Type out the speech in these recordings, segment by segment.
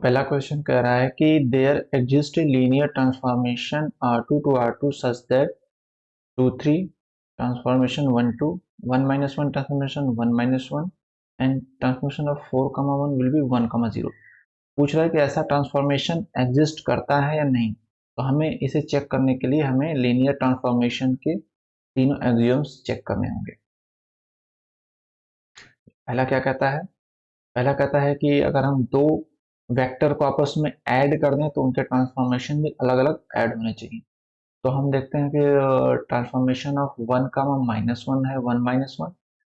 पहला क्वेश्चन कह रहा है कि there exist a linear transformation R2 to R2 such that 2 3 transformation 1 2 1 minus 1 transformation 1 minus 1 and transformation of 4 1 will be 1 0। पूछ रहा है कि ऐसा ट्रांसफॉर्मेशन एग्जिस्ट करता है या नहीं। तो हमें इसे चेक करने के लिए हमें लीनियर ट्रांसफॉर्मेशन के तीनों एक्सियोम्स चेक करने होंगे। पहला क्या कहता है? पहला कहता है कि अगर हम दो वेक्टर को आपस में ऐड कर दें तो उनके ट्रांसफॉर्मेशन भी अलग अलग ऐड होने चाहिए। तो हम देखते हैं कि ट्रांसफॉर्मेशन ऑफ 1 -1 है 1 -1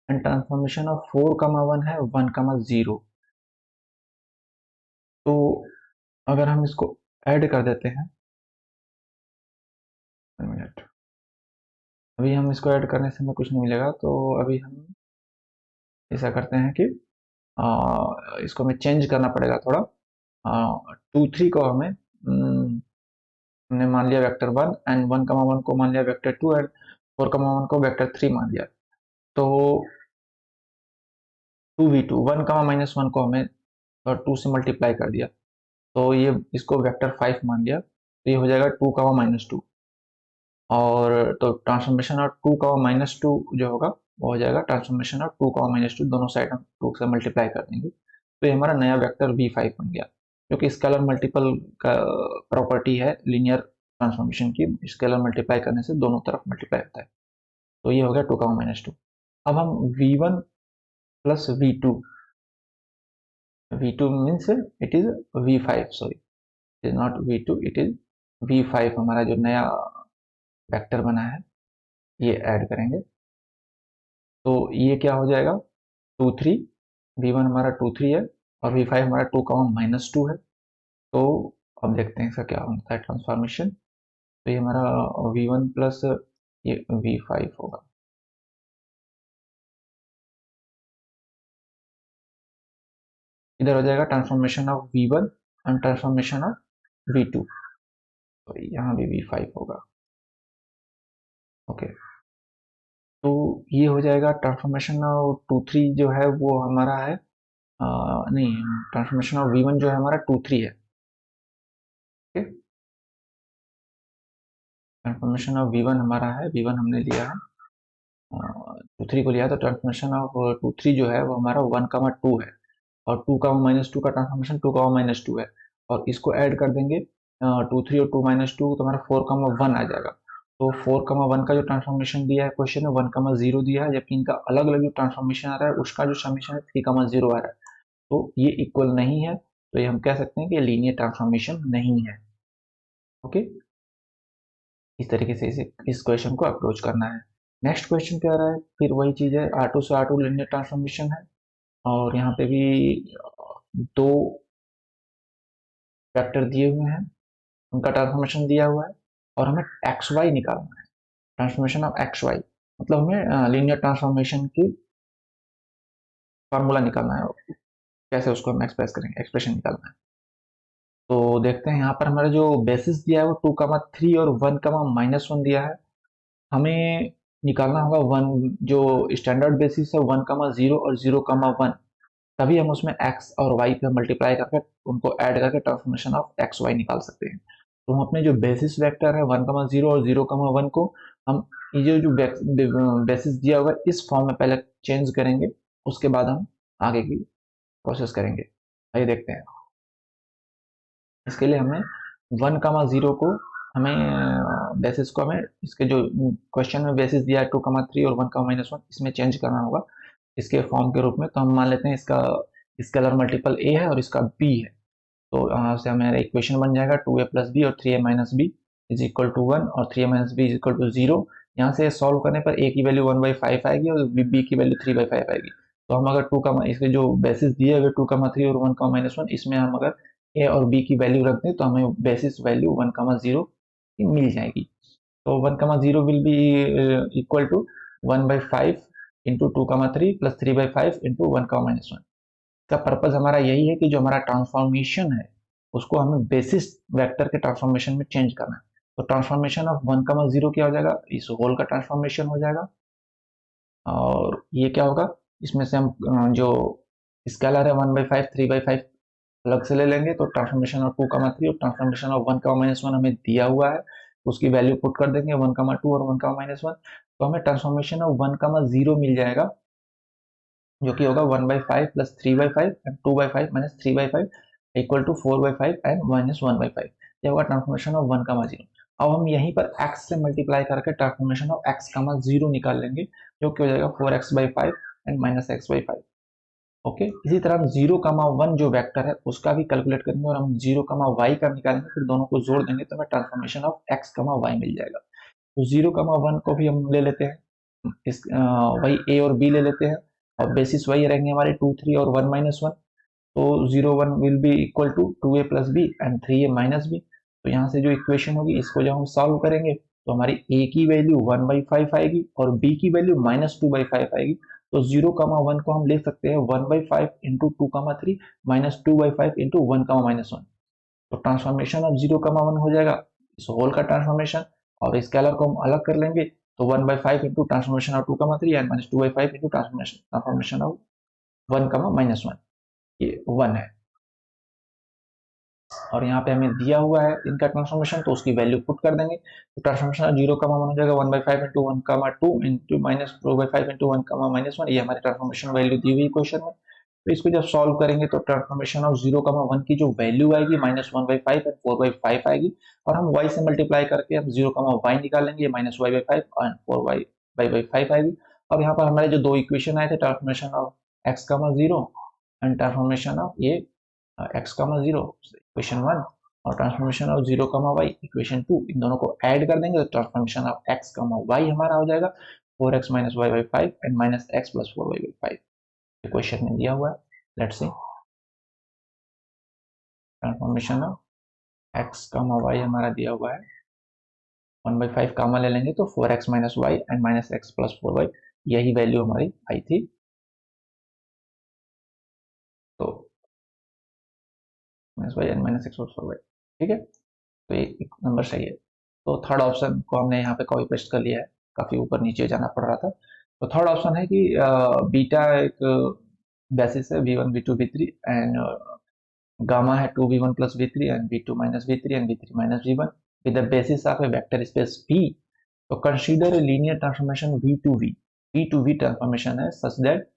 एंड ट्रांसफॉर्मेशन ऑफ 4 1 है 1 0। तो अगर हम इसको ऐड कर देते हैं, मिनट, अभी हम इसको ऐड करने से हमें कुछ नहीं मिलेगा। तो अभी हम ऐसा करते हैं कि इसको हमें चेंज करना पड़ेगा थोड़ा। 2 3 को हमने मान लिया वेक्टर 1 एंड 1 1 को मान लिया वेक्टर 2 एंड 4 1 को वेक्टर 3 मान लिया। तो 2v2 1 -1 को हमें 2 से मल्टीप्लाई कर दिया, तो ये इसको वेक्टर 5 मान लिया, तो ये हो जाएगा 2 -2। और तो ट्रांसफॉर्मेशन ऑफ 2 -2 जो होगा वो हो जाएगा ट्रांसफॉर्मेशन ऑफ 2 -2, दोनों साइड हम 2 से मल्टीप्लाई कर देंगे, तो ये हमारा नया वेक्टर v5 बन गया, जो कि स्केलर मल्टीपल का प्रॉपर्टी है लीनियर ट्रांसफॉर्मेशन की। स्केलर मल्टीप्लाई करने से दोनों तरफ मल्टीप्लाई होता है। तो ये हो गया 2 -2। अब हम v1 plus v2 means it is v5, sorry it is not v2, it is v5, हमारा जो नया वेक्टर बना है ये ऐड करेंगे। तो ये क्या हो जाएगा 2 3, v1 हमारा 2 3 है और v5 हमारा 2 -2 है। तो अब देखते हैं इसका क्या होता है ट्रांसफॉर्मेशन। तो ये हमारा v1 प्लस ये v5 होगा। इधर हो जाएगा transformation of v1 and transformation of v2, तो यहाँ भी v5 होगा। ओके, तो ये हो जाएगा ट्रांसफॉर्मेशन ऑफ 2 3 जो है वो हमारा है नहीं, ट्रांसफॉर्मेशन ऑफ v1 जो है हमारा 2 3 है। ओके, ट्रांसफॉर्मेशन ऑफ v1 हमारा है, v1 हमने लिया है 2 3 को लिया, तो ट्रांसफॉर्मेशन ऑफ 2 3 जो है वो हमारा 1 2 है और 2 -2 का ट्रांसफॉर्मेशन 2 -2 है, और इसको ऐड कर देंगे 2 3 और 2 -2, तो हमारा 4 1 आ जाएगा। तो 4 1 का जो ट्रांसफॉर्मेशन दिया है क्वेश्चन में 1 0 दिया है, जबकि इनका अलग अलग जो ट्रांसफॉर्मेशन आ रहा है उसका जो समीशन है 3 0 आ रहा है, तो ये इक्वल नहीं है। तो ये हम कह सकते हैं कि लीनियर ट्रांसफॉर्मेशन नहीं है। ओके, इस तरीके से इस क्वेश्चन को अप्रोच करना है। नेक्स्ट क्वेश्चन क्या रहा है, फिर वही चीज है, R2 से R2 लीनियर ट्रांसफॉर्मेशन है और यहाँ पे भी दो वेक्टर दिए हुए हैं, उनका ट्रांसफॉर्मेशन दिया हुआ है और हमें एक्स वाई निकालना है, ट्रांसफॉर्मेशन ऑफ एक्स वाई, मतलब हमें लीनियर ट्रांसफॉर्मेशन की फार्मूला निकालना है, कैसे उसको हम एक्सप्रेस करेंगे, एक्सप्रेशन निकालना है। तो देखते हैं यहाँ पर हमारा जो बेसिस दिया है वो 2 3 और 1 -1 दिया है। हमें निकालना होगा 1, जो स्टैंडर्ड बेसिस है 1 0 और 0 1, तभी हम उसमें x और y पे मल्टीप्लाई करके उनको ऐड करके ट्रांसफॉर्मेशन ऑफ एक्स वाई निकाल सकते हैं। तो हम अपने जो बेसिस वेक्टर है 1 0 और 0 1 को हम ये जो बेसिस दिया हुआ है इस फॉर्म में पहले चेंज करेंगे, उसके बाद हम आगे की प्रोसेस करेंगे। आइए देखते हैं। इसके लिए हमें 1 0 को हमें बेसिस को हमें इसके जो क्वेश्चन में बेसिस दिया है 2 3 और 1 -1 इसमें चेंज करना होगा इसके फॉर्म के रूप में। तो हम मान लेते हैं इसका स्केलर मल्टीपल a है और इसका b है, तो यहाँ से हमारा इक्वेशन बन जाएगा 2a + b और 3a - b is equal to 1 और 3a - b is equal to 0। यहाँ से सॉल्व करने पर a की वैल्यू 1/5 आएगी और b की वैल्यू 3/5 आएगी। तो हम अगर 2 का इसके जो बेसिस दिए हुए 2 3 और 1 -1 इसमें हम अगर a और b की वैल्यू रख दें तो हमें बेसिस वैल्यू 1 0 की मिल जाएगी। तो 1 0 will be equal to 1/5 into 2 3 plus 3/5 into 1 -1। इसका पर्पज हमारा यही है कि जो हमारा ट्रांसफॉर्मेशन है उसको हमें बेसिस वेक्टर के ट्रांसफॉर्मेशन में चेंज करना है। तो ट्रांसफॉर्मेशन ऑफ 1 0 क्या हो जाएगा, इस होल का ट्रांसफॉर्मेशन हो जाएगा, और ये क्या होगा, इसमें से हम जो स्केलर है 1/5 3/5 अलग से ले लेंगे तो ट्रांसफॉर्मेशन ऑफ 2, 3 और ट्रांसफॉर्मेशन ऑफ 1, -1 हमें दिया हुआ है, उसकी वैल्यू पुट कर देंगे 1, 2 और 1, -1, तो हमें ट्रांसफॉर्मेशन ऑफ 1, 0 मिल जाएगा, जो कि होगा 1/5 plus 3/5 and 2/5 minus 3/5 equal to 4/5 and -1/5। यह होगा ट्रांसफॉर्मेशन ऑफ 1, 0। अब हम यहीं पर x से मल्टीप्लाई करके ट्रांसफॉर्मेशन ऑफ x, 0 निकाल लेंगे, जो कि हो जाएगा 4x/5 एंड -x/5। ओके, इसी तरह हम 0, 1 जो वेक्टर है उसका भी कैलकुलेट करेंगे और हम 0, y का निकालेंगे, फिर दोनों को जोड़ देंगे तो हमें ट्रांसफॉर्मेशन ऑफ x, y मिल जाएगा। तो 0, 1 को भी हम ले लेते हैं, इस वही a और b ले लेते हैं, और बेसिस वही रहेंगे हमारे 2, 3 और 1, -1। तो 0, 1 will be equal to 2a plus b and 3a minus b. तो यहाँ से जो इक्वेशन होगी इसको जब हम सॉल्व करेंगे तो हमारी a की वैल्यू 1/5 आएगी और b की वैल्यू -2/5 आएगी। तो 0, 1 को हम लिख सकते हैं 1/5 इंटू 2, 3 -2/5 इंटू 1, -1। तो ट्रांसफॉर्मेशन ऑफ 0, 1 हो जाएगा इस होल का ट्रांसफॉर्मेशन, और स्केलर को हम अलग कर लेंगे तो 1/5 into transformation of 2, 3 and -2/5 into transformation of 1, -1। ये 1 है, और यहाँ पे हमें दिया हुआ है इनका ट्रांसफॉर्मेशन, तो उसकी वैल्यू पुट कर देंगे। तो ट्रांसफॉर्मेशन 0, 1 हो जाएगा 1/5 इंटू 1, 2 इंटू -2/5 इंटू 1, -1। ये हमारी ट्रांसफॉर्मेशन वैल्यू दी हुई क्वेश्चन में। तो इसको जब सॉल्व करेंगे तो ट्रांसफॉर्मेशन ऑफ 0, 1 की जो वैल्यू आएगी -1/5 एंड 4/5 आएगी, और हम y से मल्टीप्लाई करके हम 0, y निकालेंगे, -y/5 एंड 4y/5 आएगी। और यहाँ पर हमारे जो दो इक्वेशन आए थे, transformation of x, 0 and transformation of ये x, 0 इक्वेशन 1, और ट्रांसफॉर्मेशन ऑफ 0, y इक्वेशन 2, इन दोनों को ऐड कर देंगे तो ट्रांसफॉर्मेशन ऑफ x, y हमारा हो जाएगा 4x - y/5 and -x + 4y/5। Equation में दिया हुआ है। Let's see transformation of x, y हमारा दिया हुआ है, 1/5 कामा ले लेंगे तो 4x - y and -x + 4y, यही वैल्यू हमारी आई थी। तो -y एंड -x + 4y, ठीक है, तो ये एक नंबर सही है। तो थर्ड ऑप्शन को हमने यहाँ पे कॉपी पेस्ट कर लिया है, काफी ऊपर नीचे जाना पड़ रहा था। तो थर्ड ऑप्शन है कि बीटा एक बेसिस है V1, V2, V3 and gamma है 2v1 plus v3 and v2 minus v3 and v3 minus v1 with the basis of a vector space V। तो consider a linear transformation v to v, v to v transformation है such that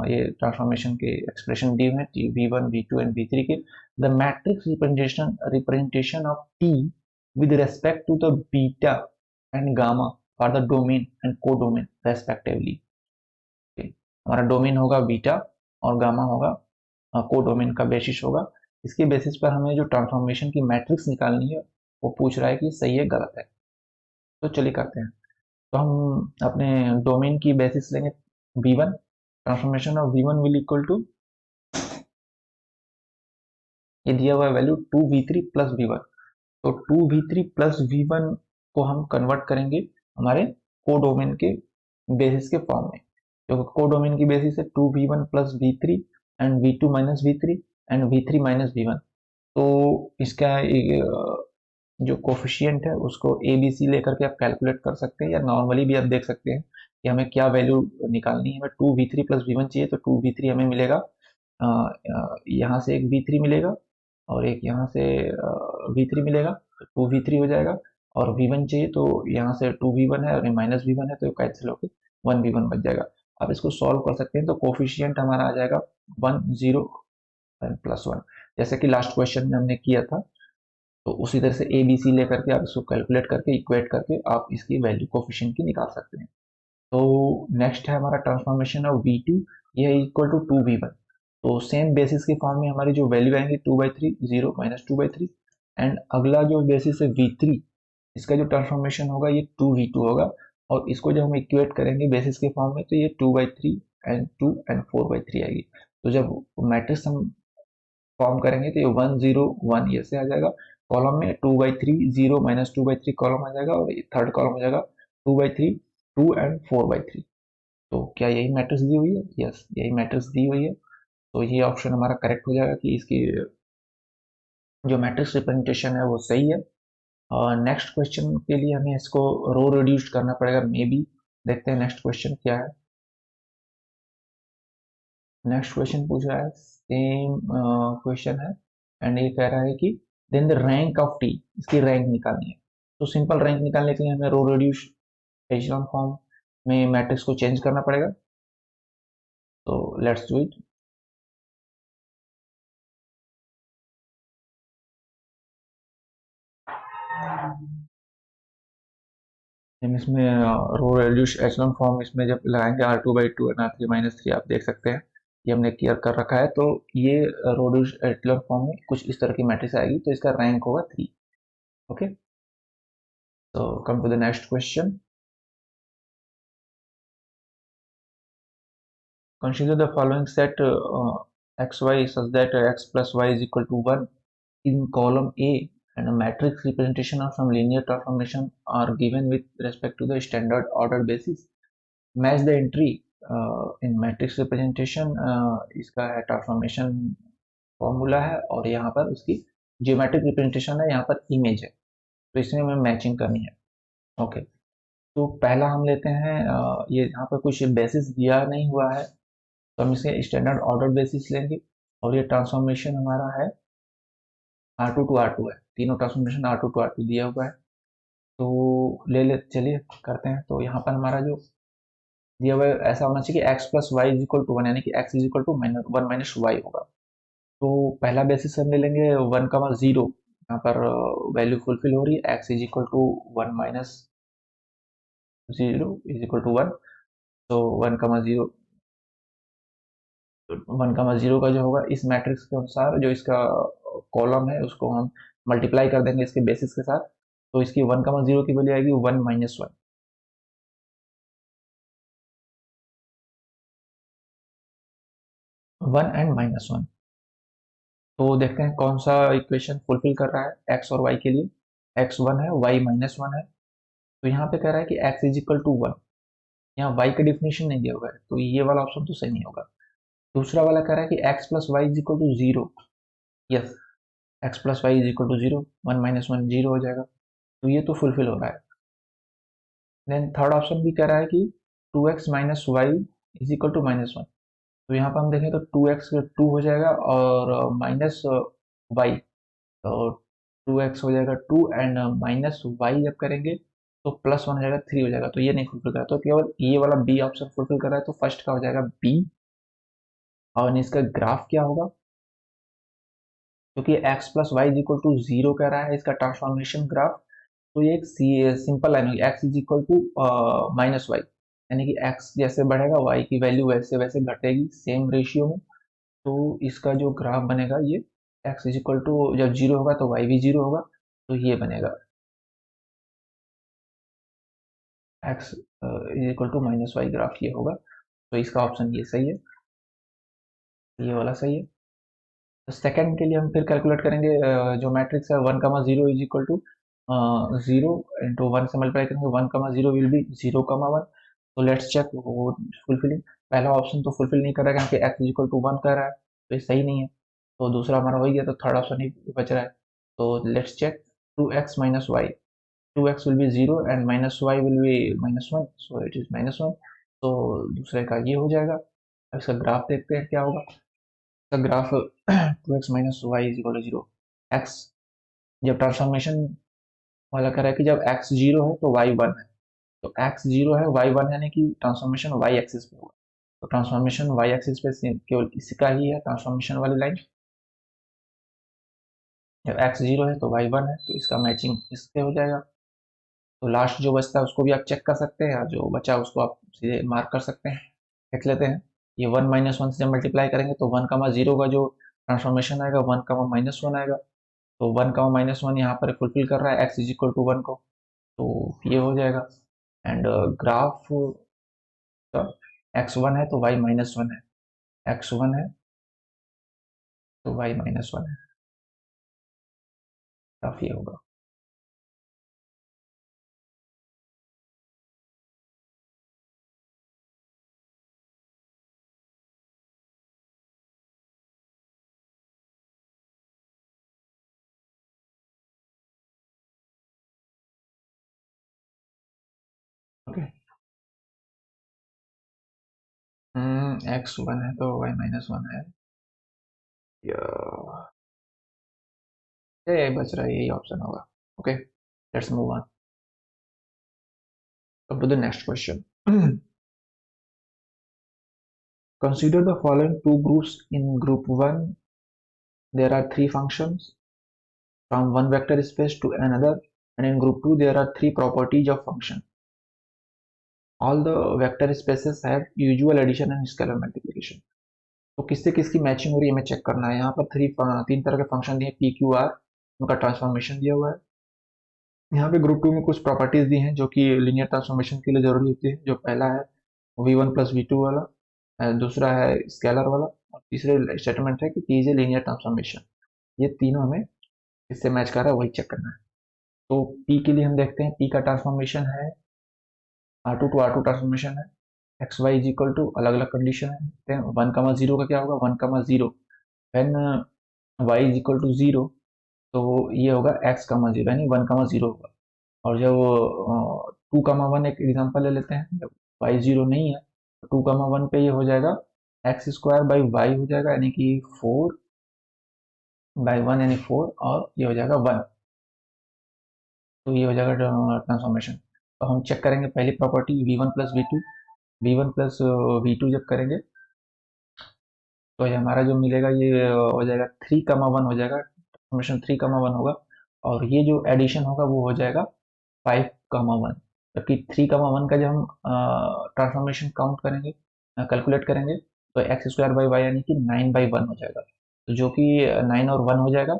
ये transformation के expression दी हुए हैं v1, v2 and v3 के। the matrix representation of t with respect to the beta and gamma for the domain and codomain respectively। okay? हमारा domain होगा beta और gamma होगा कोडोमेन का बेसिस होगा। इसके बेसिस पर हमें जो ट्रांसफॉर्मेशन की मैट्रिक्स निकालनी है वो पूछ रहा है कि सही है गलत है। तो चलिए करते हैं। तो हम अपने डोमेन की बेसिस लेंगे v1, transformation of v1 will equal to, ये दिया हुआ वैल्यू 2v3 प्लस v1। तो 2v3 प्लस v1 को हम कन्वर्ट करेंगे हमारे कोडोमेन के बेसिस के फॉर्म में। तो कोडोमेन की बेसिस है 2v1 plus v3 and v2 minus v3 and v3 minus v1। तो इसका जो कोफिशियंट है उसको ए बी सी लेकर के आप कैलकुलेट कर सकते हैं, या नॉर्मली भी आप देख सकते हैं कि हमें क्या वैल्यू निकालनी है। हमें 2v3 प्लस v1 चाहिए, तो 2v3 हमें मिलेगा, यहाँ से एक v3 मिलेगा और एक यहाँ से v3 मिलेगा, तो 2v3 हो जाएगा। और v1 चाहिए तो यहाँ से 2v1 है और माइनस v1 है, तो कैंसिल होकर 1v1 बच जाएगा। आप इसको सॉल्व कर सकते हैं, तो कोफिशियंट हमारा आ जाएगा 1, 0 प्लस 1, जैसे कि लास्ट क्वेश्चन में हमने किया था। तो उसी तरह से ए बी सी लेकर के आप इसको कैलकुलेट करके इक्वेट करके आप इसकी वैल्यू कोफिशिएंट की निकाल सकते हैं। तो नेक्स्ट है हमारा ट्रांसफॉर्मेशन ऑफ v2, ये है इक्वल टू 2v1। तो सेम बेसिस के फॉर्म में हमारी जो वैल्यू आएंगी 2/3, 0 माइनस 2/3, एंड अगला जो बेसिस है v3, इसका जो ट्रांसफॉर्मेशन होगा ये 2v2 होगा, और इसको जब हम इक्वेट करेंगे बेसिस के फॉर्म में तो ये 2/3 एंड 2 एंड 4/3 आएगी। तो जब मैट्रिक्स हम फॉर्म करेंगे तो ये 1, 0, 1 ये से आ जाएगा। कॉलम में 2/3, 0 माइनस 2/3 कॉलम आ जाएगा, और थर्ड कॉलम हो जाएगा 2/3, 2 एंड 4/3। तो क्या यही मैट्रिक्स दी हुई है? यस, यही मैट्रिक्स दी हुई है। तो ये ऑप्शन हमारा करेक्ट हो जाएगा कि इसकी जो मैट्रिक्स रिप्रेजेंटेशन है वो सही है। और नेक्स्ट क्वेश्चन के लिए हमें इसको रो रिड्यूस करना पड़ेगा मे बी। देखते हैं नेक्स्ट क्वेश्चन क्या है। नेक्स्ट क्वेश्चन पूछ रहा है, सेम क्वेश्चन है, एंड ये कह रहा है कि then the rank of T, इसकी रैंक निकालनी है। तो सिंपल रैंक निकालने के लिए हमें रो रिड्यूस एचेलॉन फॉर्म में मैट्रिक्स को चेंज करना पड़ेगा। तो लेट्स डू इट। हम इसमें रो रिड्यूस एचेलॉन फॉर्म इसमें जब लगाएंगे R2/2 एंड R3-3, आप देख सकते हैं ये हमने क्लियर कर रखा है। तो ये रो रिड्यूस एचेलॉन फॉर्म में कुछ इस तरह की मैट्रिक्स आएगी, तो इसका रैंक होगा 3। ओके, तो come to the next question. Consider the following set xy such that x plus y is equal to 1 in column A, and a matrix representation of some linear transformation are given with respect to the standard order basis. Match the entry in matrix representation, इसका है transformation formula है, और यहाँ पर उसकी geometric representation है, यहाँ पर इमेज है। तो इसमें हमें मैचिंग करनी है। ओके, तो पहला हम लेते हैं, ये यहाँ पर कुछ बेसिस दिया नहीं हुआ है, तो हम इसे स्टैंडर्ड ऑर्डर बेसिस लेंगे। और ये ट्रांसफॉर्मेशन हमारा है R2 to R2 है, तीनों ट्रांसफॉर्मेशन R2 to R2 दिया हुआ है। तो ले चलिए करते हैं। तो यहाँ पर हमारा जो दिया हुआ है ऐसा होना चाहिए कि x plus y is equal to 1, यानी कि x is equal to 1 - y होगा। तो पहला बेसिस हम ले लेंगे 1, 0। यहाँ पर वैल्यू फुलफिल हो रही है, x is equal to 1 - 0 is equal to 1। तो 1, 0, 1, 0 का जो होगा इस मैट्रिक्स के अनुसार, जो इसका कॉलम है उसको हम मल्टीप्लाई कर देंगे इसके बेसिस के साथ। तो इसकी 1, 0 की वैल्यू आएगी 1 - 1, 1 and -1। तो देखते हैं कौन सा इक्वेशन फुलफिल कर रहा है एक्स और वाई के लिए। एक्स 1 है, वाई -1 है। तो यहाँ पे कह रहा है कि एक्स इज इक्वल टू 1। यहाँ वाई का डिफिनेशन नहीं दिया हुआ है, तो ये वाला ऑप्शन तो सही नहीं होगा। दूसरा वाला कह रहा है कि x plus y is equal to 0। Yes, x plus y is equal to 0, 1 - 1 0 हो जाएगा। तो ये तो फुलफिल हो रहा है। देन थर्ड ऑप्शन भी कह रहा है कि 2x - y is equal to -1। तो यहाँ पर हम देखें तो 2x 2 हो जाएगा, और माइनस वाई, तो 2x हो जाएगा 2, एंड माइनस वाई जब करेंगे तो +1 हो जाएगा, 3 हो जाएगा। तो ये नहीं फुलफिल कर रहा, तो केवल ये वाला बी ऑप्शन फुलफिल कर रहा है। तो फर्स्ट का हो जाएगा बी। और इसका ग्राफ क्या होगा, क्योंकि x plus y is equal to 0 कह रहा है इसका ट्रांसफॉर्मेशन ग्राफ। तो ये एक सिंपल लाइन होगी, x is equal to -y, यानी कि x जैसे बढ़ेगा y की वैल्यू वैसे वैसे घटेगी सेम रेशियो में। तो इसका जो ग्राफ बनेगा ये x इज इक्वल टू, जब 0 होगा तो y भी 0 होगा। तो ये बनेगा x is equal to -y, graph ये होगा। तो इसका ऑप्शन ये सही है, ये वाला सही है। तो सेकंड के लिए हम फिर कैलकुलेट करेंगे, जो मैट्रिक्स है 1, 0 इज इक्वल टू 0 × 1 से मल्टीप्लाई करेंगे, 1, 0 विल बी 0, 1। तो लेट्स चेक वो फुलफिलिंग। पहला ऑप्शन तो फुलफिल नहीं कर रहा है, क्योंकि x इज इक्वल टू 1 कर रहा है, तो ये सही नहीं है। तो दूसरा हमारा हो ही गया, तो थर्ड ऑप्शन ही बच रहा है। तो let's check 2x - y, 2x will be 0 and -y will be -1, so it is -1। तो दूसरे का ये हो जाएगा। अब इसका ग्राफ देखते हैं क्या होगा। का graph 2x - y is equal to 0। X जब ट्रांसफॉर्मेशन वाला कह रहा है कि जब x 0 है तो y 1 है। तो x 0 है, y 1 यानी कि ट्रांसफॉर्मेशन y एक्सिस पे होगा। तो ट्रांसफॉर्मेशन y एक्सिस पे केवल इसका ही है ट्रांसफॉर्मेशन वाली लाइन। जब x 0 है तो y 1 है, तो इसका मैचिंग इससे हो जाएगा। तो लास्ट जो बचता है उसको भी आप चेक कर सकते हैं, और जो बचा उसको आप सीधे मार्क कर सकते हैं। देख लेते हैं। ये 1 - 1 से जब मल्टीप्लाई करेंगे तो 1, 0 का जो ट्रांसफॉर्मेशन आएगा 1, -1 आएगा। तो 1, -1 यहाँ पर फुलफिल कर रहा है x इज इक्वल टू 1 को। तो ये हो जाएगा। एंड ग्राफ का x1 है तो y -1 है, x1 है तो y -1 है। ग्राफ ये होगा। ओके, x1 है तो y-1 है, यही बच रहा है, यही ऑप्शन होगा। Okay, let's move on to the next question. Consider the following two groups. In group 1, there are three functions from one vector space to another, and in group 2, there are three properties of function. All the vector spaces have usual addition and scalar multiplication. तो किससे किसकी matching हो रही है हमें check करना है। यहाँ पर तीन तरह के फंक्शन दिए, पी क्यू आर, उनका ट्रांसफॉर्मेशन दिया हुआ है। यहाँ पे ग्रुप 2 में कुछ प्रॉपर्टीज दी हैं जो कि लीनियर ट्रांसफॉर्मेशन के लिए जरूरी होती है। जो पहला है v1 प्लस v2 वाला, दूसरा है स्केलर वाला, और तीसरे स्टेटमेंट है कि t is a linear transformation. ये तीनों हमें इससे मैच कर रहा है, वही चेक करना है। तो p के लिए हम देखते हैं, p का ट्रांसफॉर्मेशन है R2 टू R2 ट्रांसफॉर्मेशन है, x y is equal to, अलग अलग कंडीशन है। 1,0 का क्या होगा, 1,0 when y is equal to 0, तो ये होगा x,0 यानी 1,0 होगा। और जब 2,1 एक एग्जांपल ले लेते हैं, जब y 0 नहीं है तो 2,1 पे ये हो जाएगा एक्स स्क्वायर बाई वाई हो जाएगा, यानी कि 4/1 यानी 4, और ये हो जाएगा 1। तो ये हो जाएगा ट्रांसफॉर्मेशन। तो हम चेक करेंगे पहली property v1 plus v2। v1 plus v2 जब करेंगे तो ये हमारा जो मिलेगा ये हो जाएगा 3,1 हो जाएगा, ट्रांसफॉर्मेशन 3,1 होगा। और ये जो एडिशन होगा वो हो जाएगा 5,1। जबकि 3,1 का जब हम ट्रांसफॉर्मेशन काउंट करेंगे, कैलकुलेट करेंगे, तो एक्स स्क्वायर बाई वाई यानी कि 9/1 हो जाएगा। तो जो कि 9 और 1 हो जाएगा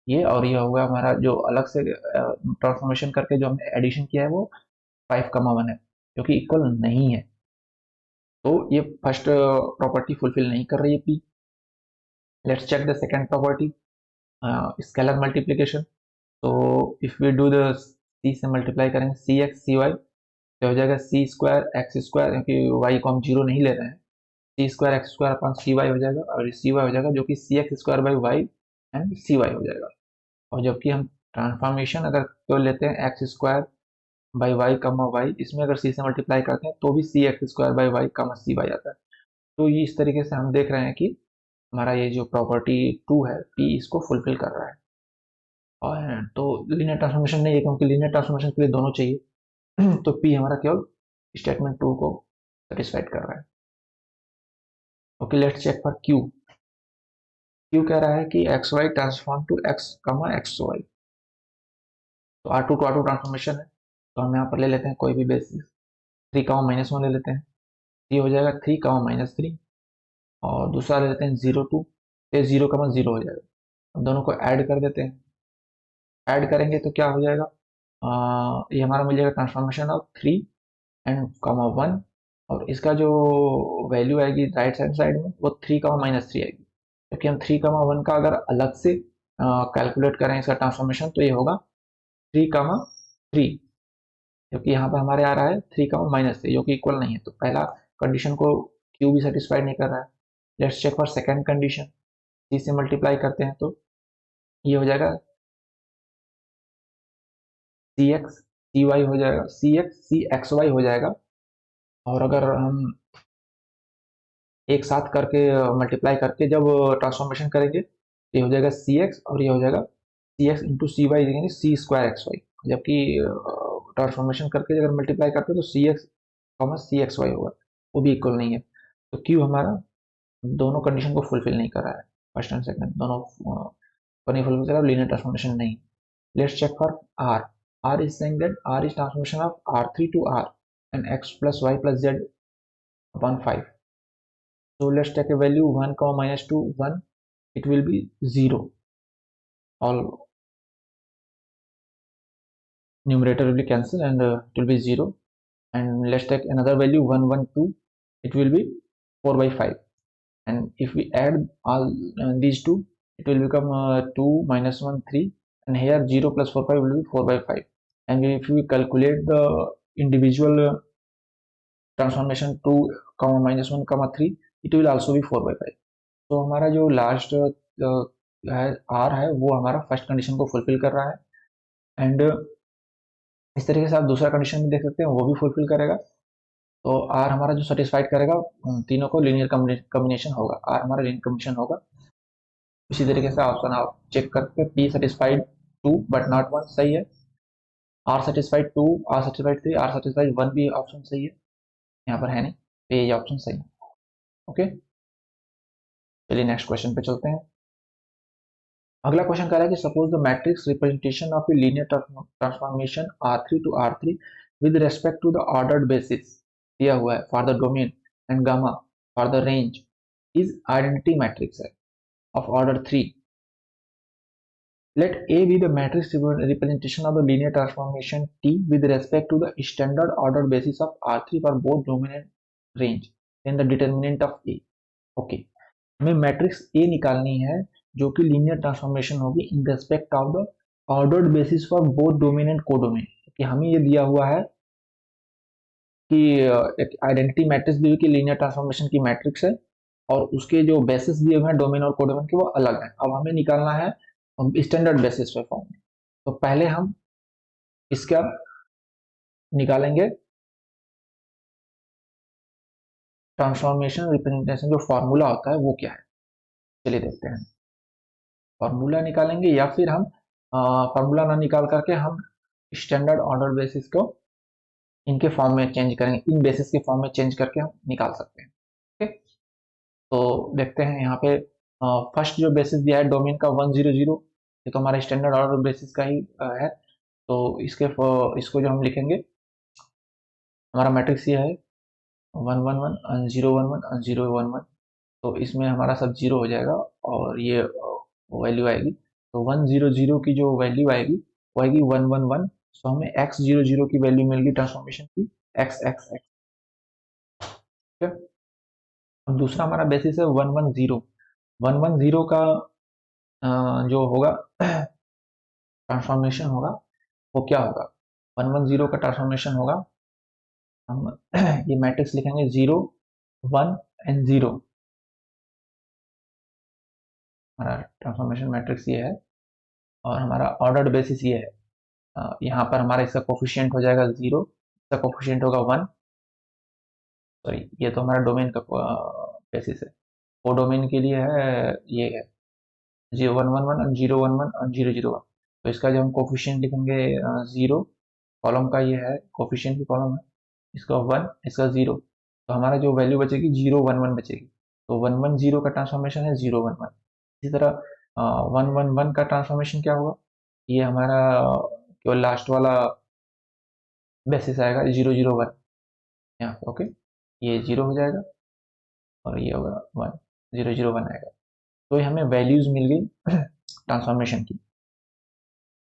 ये, और ये होगा हमारा जो अलग से ट्रांसफॉर्मेशन करके जो हमने एडिशन किया है वो 5,1 है, जो कि इक्वल नहीं है। तो ये फर्स्ट प्रॉपर्टी फुलफिल नहीं कर रही है P. Let's check the second property, scalar multiplication. तो if we do the C से मल्टीप्लाई करेंगे, सी एक्स सी वाई, तो हो जाएगा सी स्क्वायर एक्स स्क्वायर, क्योंकि वाई को हम जीरो नहीं ले रहे हैं, C square X square upon C Y हो जाएगा, और सी वाई हो जाएगा जो कि C X square by Y and C Y हो जाएगा। और जबकि हम ट्रांसफॉर्मेशन अगर तो लेते हैं एक्स स्क्वायर बाई वाई कमा वाई, इसमें अगर सी से मल्टीप्लाई करते हैं तो भी सी एक्स स्क्वायर बाई वाई कमा सी वाई आता है। तो ये इस तरीके से हम देख रहे हैं कि हमारा ये जो प्रॉपर्टी 2 है पी इसको फुलफिल कर रहा है। और तो लीनियर ट्रांसफॉर्मेशन नहीं है, क्योंकि लीनियर ट्रांसफॉर्मेशन के लिए दोनों चाहिए। तो पी हमारा केवल स्टेटमेंट 2 को सेटिस्फाइड कर रहा है। Okay, let's check for Q. Q कह रहा है कि x y transform to x comma x y. तो R2 टू R2 ट्रांसफॉर्मेशन है, तो हम यहाँ पर ले लेते हैं कोई भी बेसिस, 3,-1 ले लेते हैं, ये हो जाएगा 3,-3, और दूसरा ले लेते हैं 0 2, तो 0,0 हो जाएगा। अब दोनों को ऐड कर देते हैं, ऐड करेंगे तो क्या हो जाएगा, ये हमारा मिल जाएगा ट्रांसफॉर्मेशन ऑफ 3 and 1, और इसका जो वैल्यू आएगी राइट हैंड साइड में वो 3,-3 आएगी। क्योंकि हम 3,1 का अगर अलग से कैलकुलेट करें इसका ट्रांसफॉर्मेशन, तो ये होगा 3,3, क्योंकि यहाँ पर हमारे आ रहा है 3,-3 जो कि इक्वल नहीं है। तो पहला कंडीशन को क्यू भी सेटिस्फाइड नहीं कर रहा है। Let's check for second condition, C से मल्टीप्लाई करते हैं तो ये हो जाएगा सी एक्स सी वाई हो जाएगा, सी एक्स सी एक्स वाई हो जाएगा। और अगर हम एक साथ करके मल्टीप्लाई करके जब ट्रांसफॉर्मेशन करेंगे तो ये हो जाएगा सी एक्स, और ये हो जाएगा सी एक्स इंटू सी वाई, यानी सी स्क्वायर एक्स वाई। जबकि ट्रांसफॉर्मेशन करके अगर मल्टीप्लाई करते हैं तो सी एक्स कॉमा सी एक्स वाई होगा, वो भी इक्वल नहीं है। तो क्यू हमारा दोनों कंडीशन को फुलफिल नहीं कर रहा है, फर्स्ट एंड सेकंड दोनों को नहीं फुलफिल कर रहा है, लीनियर ट्रांसफॉर्मेशन नहीं। Let's check for R. R is saying that R is transformation of R3 to R and x plus y plus z upon 5. So let's take a value 1, minus 2 1, it will be 0, all numerator will be cancelled and it will be 0. And let's take another value 1 1 2, it will be 4/5. And if we add all these two, it will become 2 minus 1 3, and here 0 plus 4 5 will be 4/5. And if we calculate the individual transformation 2, minus 1, 3, it will also be 4/5. तो हमारा जो last है are है वो हमारा first condition को fulfil कर रहा है। एंड इस तरीके से आप दूसरा कंडीशन भी देख सकते हैं, वो भी फुलफिल करेगा। तो आर हमारा जो सेटिस्फाइड करेगा तीनों को लीनियर कम्बिनेशन होगा, आर हमारा लीनियर कम्बिनेशन होगा। इसी तरीके से ऑप्शन आप चेक करके P satisfied two but not one सही है, R satisfied two, R satisfied three, R satisfied one भी ऑप्शन सही है, यहाँ पर है नहीं, तो ये ऑप्शन सही है। ओके, चलिए नेक्स्ट क्वेश्चन पे चलते हैं। अगला क्वेश्चन कह रहा है कि suppose the matrix representation of a linear transformation R3 to R3 with respect to the ordered basis दिया हुआ है for the domain and gamma for the range is identity matrix है of order 3. Let A be the matrix representation of the linear transformation T with respect to the standard order basis of R3 for both domain and range. Then the determinant of A. Okay. हमें matrix A निकालनी है जो कि linear transformation होगी in respect of the ordered basis for both domain and codomain. कि हमें ये दिया हुआ है कि एक आइडेंटिटी मैट्रिक्स दी हुई कि लीनियर ट्रांसफॉर्मेशन की मैट्रिक्स है और उसके जो बेसिस दिए हुए हैं डोमेन और कोडोमेन के वो अलग हैं। अब हमें निकालना है स्टैंडर्ड बेसिस पे फॉर्म में। तो पहले हम इसका निकालेंगे ट्रांसफॉर्मेशन रिप्रेजेंटेशन, जो फॉर्मूला होता है वो क्या है, चलिए देखते हैं। फॉर्मूला निकालेंगे या फिर हम फॉर्मूला ना निकाल करके हम स्टैंडर्ड ऑर्डर बेसिस को इनके फॉर्म में चेंज करेंगे, इन बेसिस के फॉर्म में चेंज करके हम निकाल सकते हैं। ओके, तो देखते हैं यहाँ पे फर्स्ट जो बेसिस दिया है डोमेन का 100, ये तो हमारा स्टैंडर्ड ऑर्डर बेसिस का ही है। तो इसको जो हम लिखेंगे, हमारा मैट्रिक्स ये है 111 011 011, तो इसमें हमारा सब जीरो हो जाएगा और ये वैल्यू आएगी। तो 100 की जो वैल्यू आएगी वो आएगी 111। सो हमें x00 की वैल्यू मिल गई ट्रांसफॉर्मेशन की x x x। ठीक है, अब दूसरा हमारा बेसिस है 110। 110 का जो होगा ट्रांसफॉर्मेशन होगा वो क्या होगा, 110 का ट्रांसफॉर्मेशन होगा, हम ये मैट्रिक्स लिखेंगे 0 1 एंड 0। हमारा ट्रांसफॉर्मेशन मैट्रिक्स ये है और हमारा ऑर्डर्ड बेसिस ये है। यहाँ पर हमारा इसका कोफिशिएंट हो जाएगा 0, इसका कोफिशिएंट होगा 1। सॉरी, ये तो हमारा डोमेन का बेसिस है, वो डोमेन के लिए है, ये है 0111 और 011 और 001। तो इसका जो हम कोफिशिएंट लिखेंगे 0, कॉलम का ये है कोफिशिएंट की कॉलम है, इसका 1 इसका 0, तो हमारा जो वैल्यू बचेगी 011 बचेगी। तो 110 का ट्रांसफॉर्मेशन है 011। इसी तरह 111 का ट्रांसफॉर्मेशन क्या होगा, ये हमारा केवल लास्ट वाला बेसिस आएगा 001 यहाँ पे। ओके, ये 0 हो जाएगा और ये होगा 1, 001 आएगा। तो ये हमें वैल्यूज मिल गई ट्रांसफॉर्मेशन की,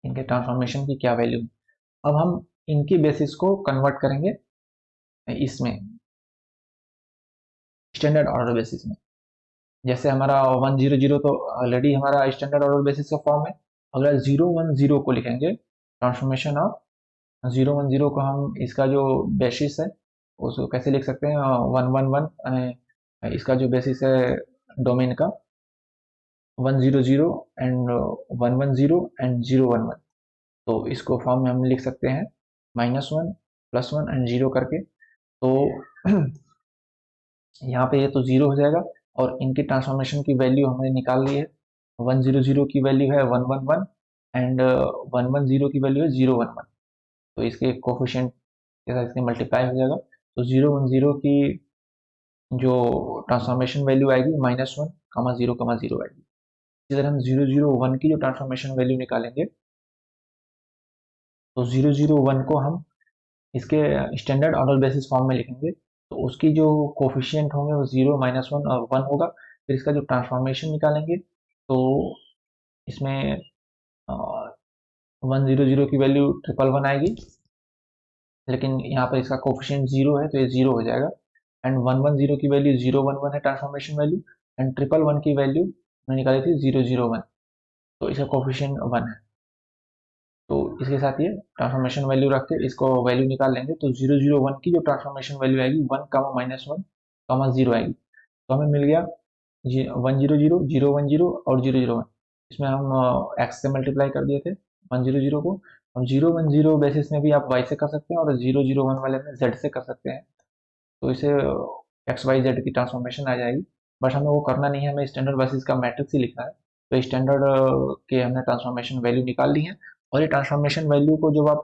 इनके ट्रांसफॉर्मेशन की क्या वैल्यू। अब हम इनकी बेसिस को कन्वर्ट करेंगे इसमें स्टैंडर्ड ऑर्डर बेसिस में। जैसे हमारा 100 तो ऑलरेडी हमारा स्टैंडर्ड ऑर्डर बेसिस का फॉर्म है। अगर 010 को लिखेंगे ट्रांसफॉर्मेशन ऑफ 010 को, हम इसका जो बेसिस है उसको कैसे लिख सकते हैं, 111 इसका जो बेसिस है डोमेन का 100 एंड 110 एंड 011। तो इसको फॉर्म में हम लिख सकते हैं -1 +1 एंड 0 करके। तो यहाँ पे ये तो 0 हो जाएगा और इनकी ट्रांसफॉर्मेशन की वैल्यू हमने निकाल ली है। 100 की वैल्यू है 111 एंड 110 की वैल्यू है 011। तो इसके कोफिशिएंट के साथ इसके मल्टीप्लाई हो जाएगा। तो 010 की जो ट्रांसफॉर्मेशन वैल्यू आएगी -1 0 आएगी। इसी तरह हम 001 की जो ट्रांसफॉर्मेशन वैल्यू निकालेंगे, तो 001 को हम इसके स्टैंडर्ड ऑर्डर बेसिस फॉर्म में लिखेंगे। तो उसकी जो कोफिशिएंट होंगे वो 0 -1 और 1 होगा। फिर इसका जो ट्रांसफॉर्मेशन निकालेंगे तो इसमें 100 की वैल्यू 111 आएगी, लेकिन यहाँ पर इसका कोफिशिएंट 0 है तो ये 0 हो जाएगा। एंड 110 की वैल्यू 011 है ट्रांसफॉर्मेशन वैल्यू, एंड 111 की वैल्यू हमने निकाली थी 001, तो इसका कोफिशिएंट 1 है। तो इसके साथ ये ट्रांसफॉर्मेशन वैल्यू रख के इसको वैल्यू निकाल लेंगे। तो 001 की जो ट्रांसफॉर्मेशन वैल्यू आएगी 1, -1, 0 आएगी। तो हमें मिल गया 100 010 और 001। इसमें हम एक्स से मल्टीप्लाई कर दिए थे 100 को। हम 010 बेसिस में भी आप वाई से कर सकते हैं और 001 वाले में जेड से कर सकते हैं। तो इसे एक्स वाई जेड की ट्रांसफॉर्मेशन आ जाएगी। बट हमें वो करना नहीं है, हमें स्टैंडर्ड बेसिस का मैट्रिक्स ही लिखना है। तो स्टैंडर्ड के हमने ट्रांसफॉर्मेशन वैल्यू निकाल ली है, और ये ट्रांसफॉर्मेशन वैल्यू को जब आप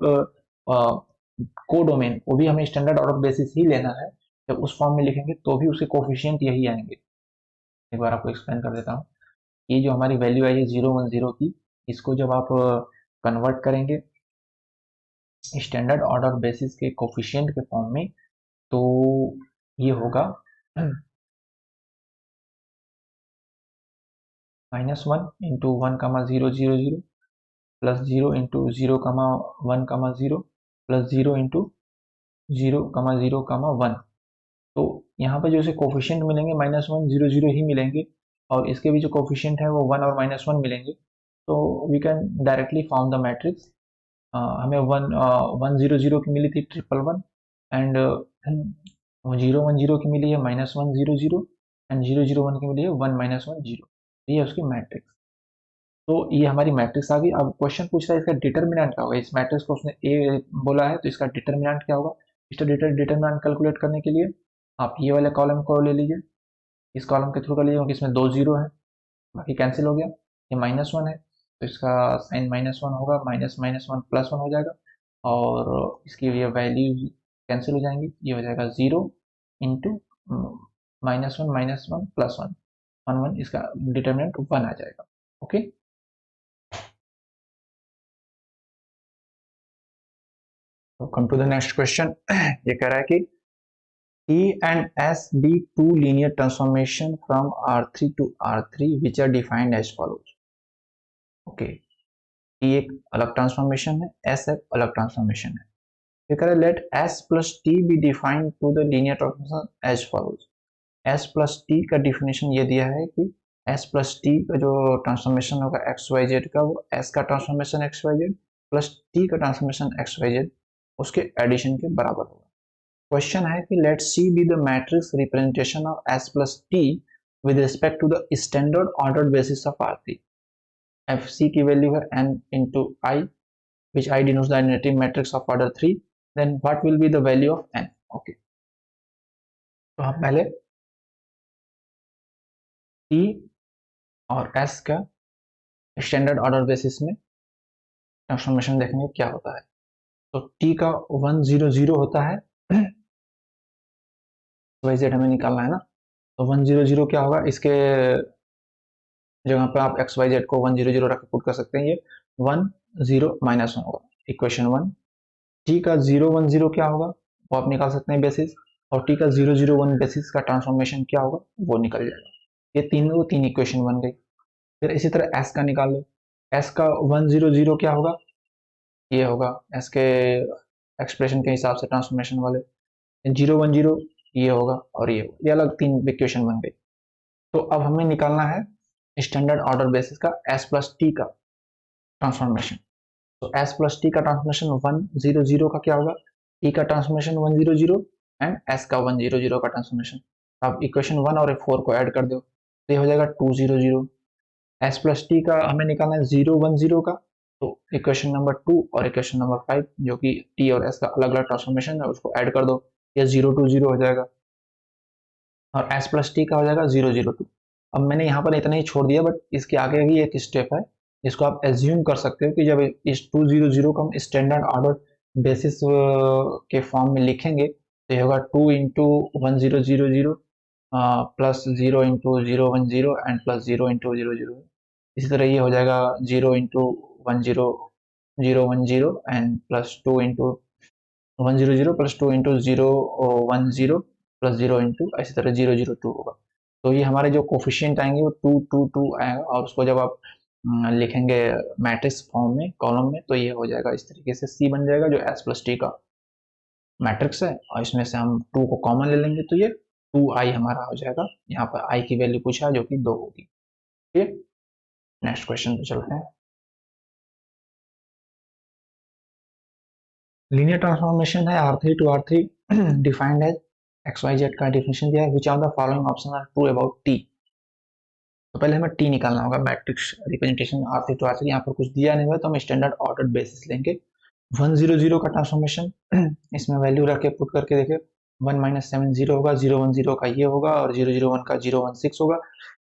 को डोमेन वो भी हमें स्टैंडर्ड ऑर्डर बेसिस ही लेना है। जब उस फॉर्म में लिखेंगे तो भी उसके कोफिशिएंट यही आएंगे। एक बार आपको एक्सप्लेन कर देता हूँ। ये जो हमारी वैल्यू आई है 0 1 0 की, इसको जब आप कन्वर्ट करेंगे स्टैंडर्ड ऑर्डर बेसिस के कोफिशिएंट के फॉर्म में, तो ये होगा -1 × 1, 0 0 0 प्लस 0 × 0, 1, 0 प्लस 0 × 0, 0, 1। तो यहाँ पे जो इसे कोफिशिएंट मिलेंगे -1 0 0 ही मिलेंगे, और इसके भी जो कोफिशिएंट है वो 1 और -1 मिलेंगे। तो we can directly form the matrix. हमें 1 1 0 0 की मिली थी 1 1 1, एंड 0 1 0 की मिली है -1 0 0, एंड 0 0 1 की मिली है 1 -1 0। ये है उसकी मैट्रिक्स। तो ये हमारी मैट्रिक्स आ गई। अब क्वेश्चन पूछ रहा है इसका डिटर्मिनेंट क्या होगा। इस मैट्रिक्स को उसने ए बोला है, तो इसका डिटर्मिनेंट क्या होगा। इसका डिटर्मिनेंट कैलकुलेट करने के लिए आप ये वाले कॉलम को ले लीजिए, इस कॉलम के थ्रू कर लीजिए, क्योंकि इसमें 2 0 है, बाकी कैंसिल हो गया। ये -1 है, तो इसका साइन -1 होगा, -1 +1 हो जाएगा, और इसकी ये वैल्यू कैंसिल हो जाएंगी। ये हो जाएगा 0 इंटू -1 +1, 1 इसका डिटर्मिनेंट 1 आ जाएगा। ओके, तो come to the next question. ये कह रहा है कि T and S be two linear transformation from R3 to R3 which are defined as follows. Okay, T एक अलग ट्रांसफॉर्मेशन है, S एक अलग ट्रांसफॉर्मेशन है। ये कह रहा है late S plus T be defined to the linear transformation as follows. S plus T का डिफिनेशन ये दिया है कि S plus T का जो ट्रांसफॉर्मेशन होगा एक्स वाई जेड का, वो S का transformation x y z plus T का ट्रांसफॉर्मेशन एक्स वाई जेड उसके एडिशन के बराबर होगा। क्वेश्चन है कि let C be the matrix representation of S plus T with respect to the standard ordered basis of R3। F C की value है n into I, which I denotes the identity matrix of order 3, then what will be the value of n। Okay, तो हम पहले T और S का standard order basis में transformation देखेंगे क्या होता है। तो T का 1 0 0 होता है, वाई जेड हमें निकालना है ना। तो 1 0 0 क्या होगा, इसके जगह पे आप एक्स वाई जेड को 1 0 0 रख के पुट कर सकते हैं। ये 1 0 -1 होगा, इक्वेशन 1। टी का 0 1 0 क्या होगा वो आप निकाल सकते हैं बेसिस, और टी का 0 0 1 बेसिस का ट्रांसफॉर्मेशन क्या होगा वो निकल जाएगा। ये तीन इक्वेशन बन गई। फिर इसी तरह एस का निकाल लो। एस का 1 0 0 क्या होगा, ये होगा एस के एक्सप्रेशन के हिसाब से ट्रांसफॉर्मेशन वाले। 0 1 0 ये होगा, और ये होगा। ये अलग तीन इक्वेशन बन गई। तो अब हमें निकालना है स्टैंडर्ड ऑर्डर बेसिस का एस प्लस टी का ट्रांसफॉर्मेशन। तो एस प्लस टी का ट्रांसफॉर्मेशन 1 0 0 का क्या होगा, टी का ट्रांसफॉर्मेशन 1 0 0 एंड एस का 1 0 0 का ट्रांसफॉर्मेशन। आप इक्वेशन 1 और 4 को ऐड कर दो, तो ये हो जाएगा 2 0 0। एस प्लस टी का हमें निकालना है 0 1 0 का, तो इक्वेशन नंबर 2 और इक्वेशन नंबर 5 जो कि टी और एस का अलग अलग ट्रांसफॉर्मेशन है उसको ऐड कर दो, ये 0 2 0 हो जाएगा, और एस प्लस टी का हो जाएगा 0 0 2। अब मैंने यहाँ पर इतना ही छोड़ दिया, बट इसके आगे भी एक स्टेप है जिसको आप एज्यूम कर सकते हो कि जब इस 2 0 0 को हम स्टैंडर्ड ऑर्डर बेसिस के फॉर्म में लिखेंगे तो ये होगा 2 into 1 0 0 0 plus 0 into 0 1 0 and plus 0 into 0 0। इसी तरह ये हो जाएगा 0 into 1 0 0 1 0 and plus 2 into 1 0 0 plus 2 into 0 1 0 plus 0 into इसी तरह 0 0 2 होगा। तो ये हमारे जो कोफिशिएंट आएंगे वो 2 2 2 आएगा, और उसको जब आप लिखेंगे मैट्रिक्स फॉर्म में कॉलम में, तो ये हो जाएगा इस तरीके से सी बन जाएगा जो एस प्लस टी का मैट्रिक्स है, और इसमें से हम 2 को कॉमन ले लेंगे तो ये 2i हमारा हो जाएगा। यहाँ पर i की वैल्यू पूछा जो कि 2 होगी। ठीक है, नेक्स्ट क्वेश्चन पे चलते हैं। लीनियर ट्रांसफॉर्मेशन है R3 to R3 defined as x y z का डिफिनेशन दिया है, which of the following option are true about T. तो पहले हमें टी निकालना होगा, matrix representation R3 to R3। यहाँ पर कुछ दिया नहीं हुआ तो हम स्टैंडर्ड ऑर्डर बेसिस लेंगे। 1 0 0 का ट्रांसफॉर्मेशन इसमें वैल्यू रख के पुट करके देखे, 1 माइनस 7 0 होगा, 0 1 0 का ये होगा और 0 0 1 का 0 1 6 होगा।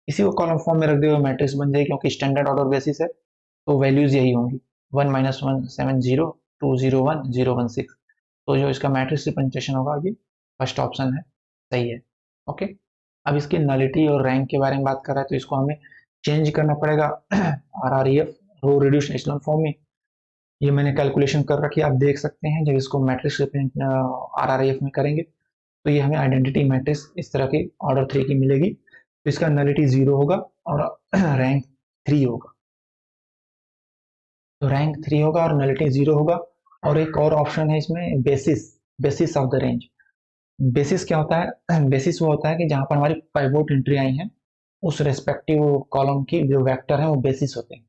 इसी को कॉलम फॉर्म में रख दिया मैट्रिक्स बन जाएगी, क्योंकि स्टैंडर्ड ऑर्डर बेसिस है तो वैल्यूज यही होंगी 1 माइनस 1 7 0 2 0 1 0 1 6। तो जो इसका मैट्रिक्स रिप्रेजेंटेशन होगा ये फर्स्ट ऑप्शन है, सही है। ओके, अब इसकी नलिटी और रैंक के बारे में बात कर रहा है तो इसको हमें चेंज करना पड़ेगा RREF रो रिड्यूस्ड एचेलॉन फॉर्म में। ये मैंने कैलकुलेशन कर रखी है, आप देख सकते हैं। जब इसको मैट्रिक्स RREF में करेंगे तो ये हमें आइडेंटिटी मैट्रिक्स इस तरह की ऑर्डर 3 की मिलेगी। तो इसका नलिटी 0 होगा और रैंक 3 होगा। तो रैंक 3 होगा और नलिटी 0 होगा। और एक और ऑप्शन है इसमें, basis, basis of the range. Basis क्या होता है? बेसिस वो होता है कि जहां पर हमारी पाइवोट एंट्री आई है उस रेस्पेक्टिव कॉलम की जो वेक्टर है वो बेसिस होते हैं।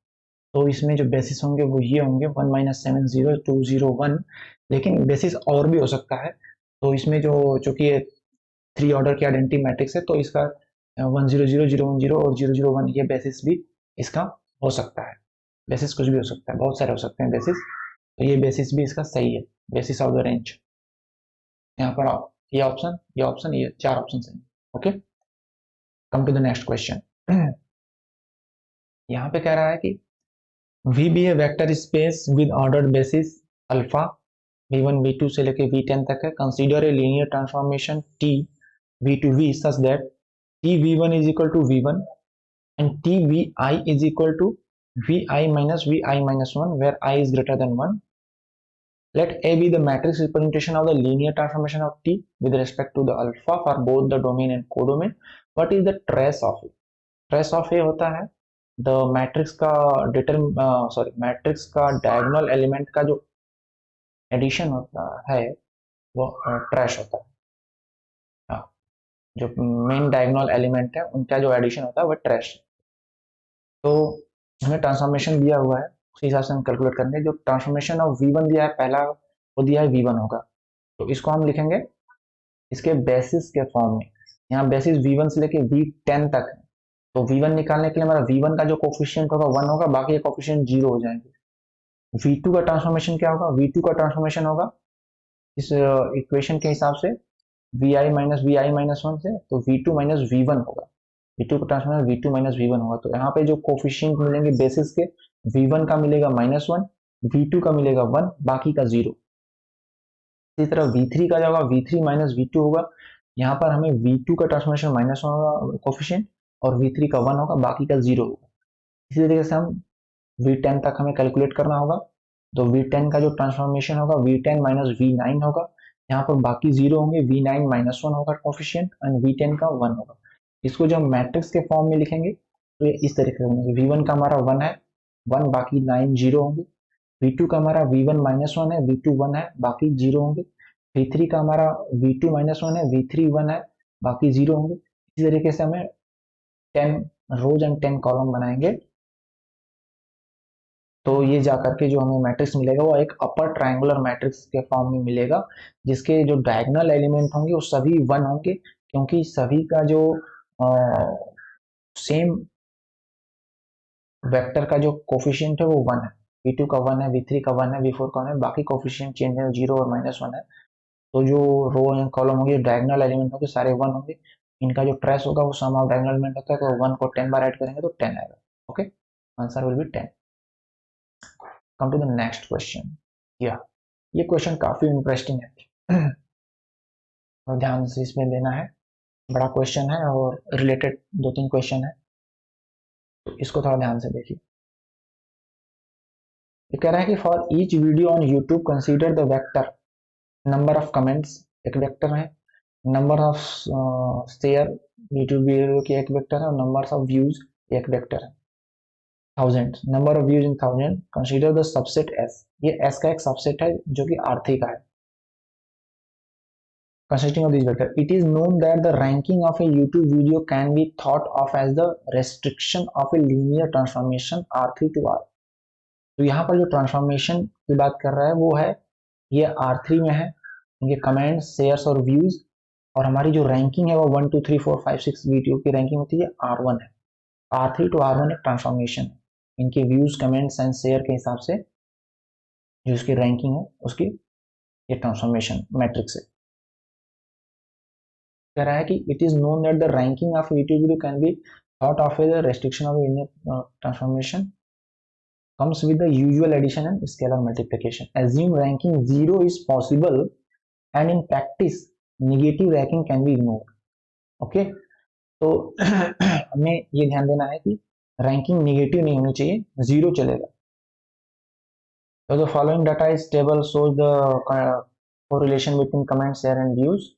तो इसमें जो बेसिस होंगे वो ये होंगे 1 माइनस 7 0 2 0 1। लेकिन बेसिस और भी हो सकता है। तो इसमें जो चूंकि ये 3 ऑर्डर की आइडेंटिटी मैट्रिक्स है तो इसका 1 0 0 0 1 0 और 0 0 1 ये बेसिस भी इसका हो सकता है। बेसिस कुछ भी हो सकता है, बहुत सारे हो सकते हैं बेसिस। तो ये बेसिस भी इसका सही है, बेसिस ऑफ द रेंज। यहाँ पर आओ, ये ऑप्शन, ये 4 ऑप्शन सही। Okay, come to the next question. यहाँ पे कह रहा है कि V भी है vector space with ordered basis alpha V1 V2 से लेके V10 तक है। Consider a linear transformation T V2V such that T V1 is equal to V1 and T Vi is equal to Vi minus Vi minus 1 where I is greater than 1. Let A be the matrix representation of the linear transformation of T with respect to the alpha for both the domain and codomain. What is the trace of A? Trace of A होता है the matrix का matrix का diagonal element का जो addition होता है वो trash होता है। हाँ, जो मेन डायगोनल एलिमेंट है उनका जो एडिशन होता है वो ट्रैश। तो हमें ट्रांसफॉर्मेशन दिया हुआ है, उसी हिसाब से हम कैलकुलेट करेंगे। जो ट्रांसफॉर्मेशन ऑफ V1 दिया है, पहला वो दिया है V1 होगा, तो इसको हम लिखेंगे इसके बेसिस के फॉर्म में। यहाँ बेसिस V1 से लेके V10 तक है। तो V1 निकालने के लिए हमारा V1 का जो कोफिशिएंट होगा 1 होगा, बाकी कोफिशिएंट 0 हो जाएंगे। V2 का ट्रांसफॉर्मेशन क्या होगा? V2 का ट्रांसफॉर्मेशन होगा इस इक्वेशन के हिसाब से Vi माइनस Vi माइनस 1 से, तो V2 माइनस V1 होगा। V2 का ट्रांसफॉर्मेशन V2 माइनस V1 होगा। तो यहाँ पे जो कोफिशिएंट मिलेंगे बेसिस के, V1 का मिलेगा -1, V2 का मिलेगा 1, बाकी का 0। इसी तरह V3 का जो होगा V3 माइनस V2 होगा। यहाँ पर हमें V2 का ट्रांसफॉर्मेशन -1 होगा कोफिशिएंट, और V3 का 1 होगा, बाकी का 0 होगा। इसी तरीके से हम V10 तक हमें कैलकुलेट करना होगा। तो V10 का जो ट्रांसफॉर्मेशन होगा V10 माइनस V9 होगा। यहाँ पर बाकी 0 होंगे, V9 माइनस 1 होगा कोफिशिएंट और V10 का 1 होगा। इसको जब मैट्रिक्स के फॉर्म में लिखेंगे तो ये इस तरीके से V1 का हमारा 1 है, 1 बाकी 9 0 होंगे। V2 का हमारा V1 माइनस 1 है, V2 1 है, बाकी 0 होंगे। V3 का हमारा V2 माइनस 1 है, V3 1 है, बाकी 0 होंगे। इसी तरीके से हमें 10 रोज एंड 10 कॉलम बनाएंगे। तो ये जाकर के जो हमें मैट्रिक्स मिलेगा वो एक अपर ट्रायंगुलर मैट्रिक्स के फॉर्म में मिलेगा, जिसके जो डायगोनल एलिमेंट होंगे वो सभी 1 होंगे, क्योंकि सभी का जो सेम वेक्टर का जो कोफिशिएंट है वो 1 है। V2 का 1 है, V3 का 1 है, V4 का 1 है, बाकी कोफिशिएंट चेंज है, 0 और -1 है। तो जो रो एंड कॉलम होंगे, डायगोनल एलिमेंट होंगे, सारे 1 होंगे। इनका जो ट्रेस होगा वो सम ऑफ डायगोनल एलिमेंट होता है, तो 1 को 10 बार ऐड करेंगे तो 10 आएगा। Okay, answer will be 10। Come to the next question. या ये क्वेश्चन काफी इंटरेस्टिंग है और ध्यान से इसमें लेना है। बड़ा क्वेश्चन है और रिलेटेड 2-3 क्वेश्चन है, तो इसको थोड़ा ध्यान से देखिए। ये कह रहा है कि for each video on YouTube consider the vector number of comments, एक वेक्टर है, number of share YouTube video की एक वेक्टर है, और नंबर ऑफ व्यूज एक वेक्टर है। Thousand, number of views in thousand, consider the subset S. ये S का एक सबसेट है जो कि R3 का है। Consisting of these vectors, it is known that the ranking of a YouTube video can be thought of as the restriction of a linear transformation R3 to R। तो यहाँ पर जो ट्रांसफॉर्मेशन की बात कर रहा है वो है, ये R3 में है, इनके कमेंट्स, शेयर्स और व्यूज। और हमारी जो रैंकिंग है वो 1 2 3 4 5 6 वीडियो की रैंकिंग होती है R1 है। R3 टू R1 एक ट्रांसफॉर्मेशन है, इनके व्यूज, कमेंट्स एंड शेयर के हिसाब से जो उसकी रैंकिंग है उसकी ये ट्रांसफॉर्मेशन मैट्रिक्स है। कह रहा है कि it is known that the ranking of YouTube video can be thought of A restriction of linear transformation comes with the usual addition and scalar multiplication. Assume ranking 0 is possible and in practice negative ranking can be ignored. Okay, तो हमें ये ध्यान देना है कि ranking negative नहीं होनी चाहिए, जीरो चलेगा. So the following data is table shows the correlation between comment, share and views.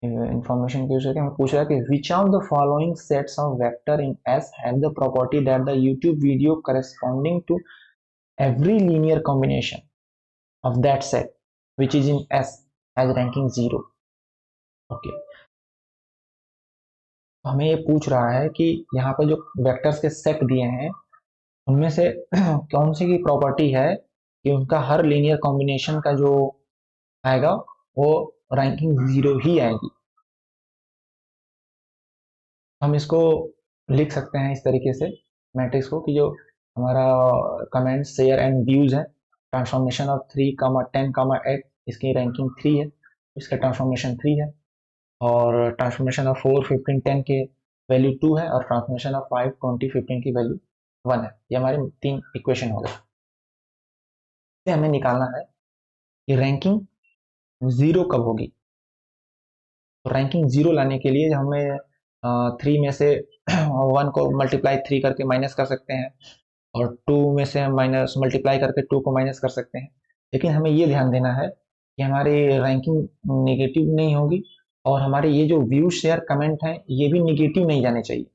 Information के यूज करके हमें पूछ रहा है कि which of the following sets of vector in S have the property that the YouTube video corresponding to every linear combination of that set which is in S has ranking 0. Okay. हमें ये पूछ रहा है कि यहाँ पर जो vectors के सेट दिए हैं उनमें से कौन सी की प्रॉपर्टी है कि उनका हर लीनियर कॉम्बिनेशन का जो आएगा वो रैंकिंग 0 ही आएगी. हम इसको लिख सकते हैं इस तरीके से मैट्रिक्स को कि जो हमारा कमेंट, शेयर एंड व्यूज है, ट्रांसफॉर्मेशन ऑफ 3, 10, 8 इसकी रैंकिंग 3 है, इसका ट्रांसफॉर्मेशन 3 है, और ट्रांसफॉर्मेशन ऑफ 4, 15, 10 के वैल्यू 2 है, और ट्रांसफॉर्मेशन ऑफ 5, 20, 15 की वैल्यू 1 है. ये हमारे 3 इक्वेशन हो गए. हमें निकालना है कि रैंकिंग 0 कब होगी. तो रैंकिंग 0 लाने के लिए हमें 3 में से 1 को मल्टीप्लाई 3 करके माइनस कर सकते हैं, और 2 में से माइनस मल्टीप्लाई करके 2 को माइनस कर सकते हैं. लेकिन हमें ये ध्यान देना है कि हमारी रैंकिंग नेगेटिव नहीं होगी, और हमारे ये जो व्यू, शेयर, कमेंट हैं ये भी नेगेटिव नहीं जाने चाहिए,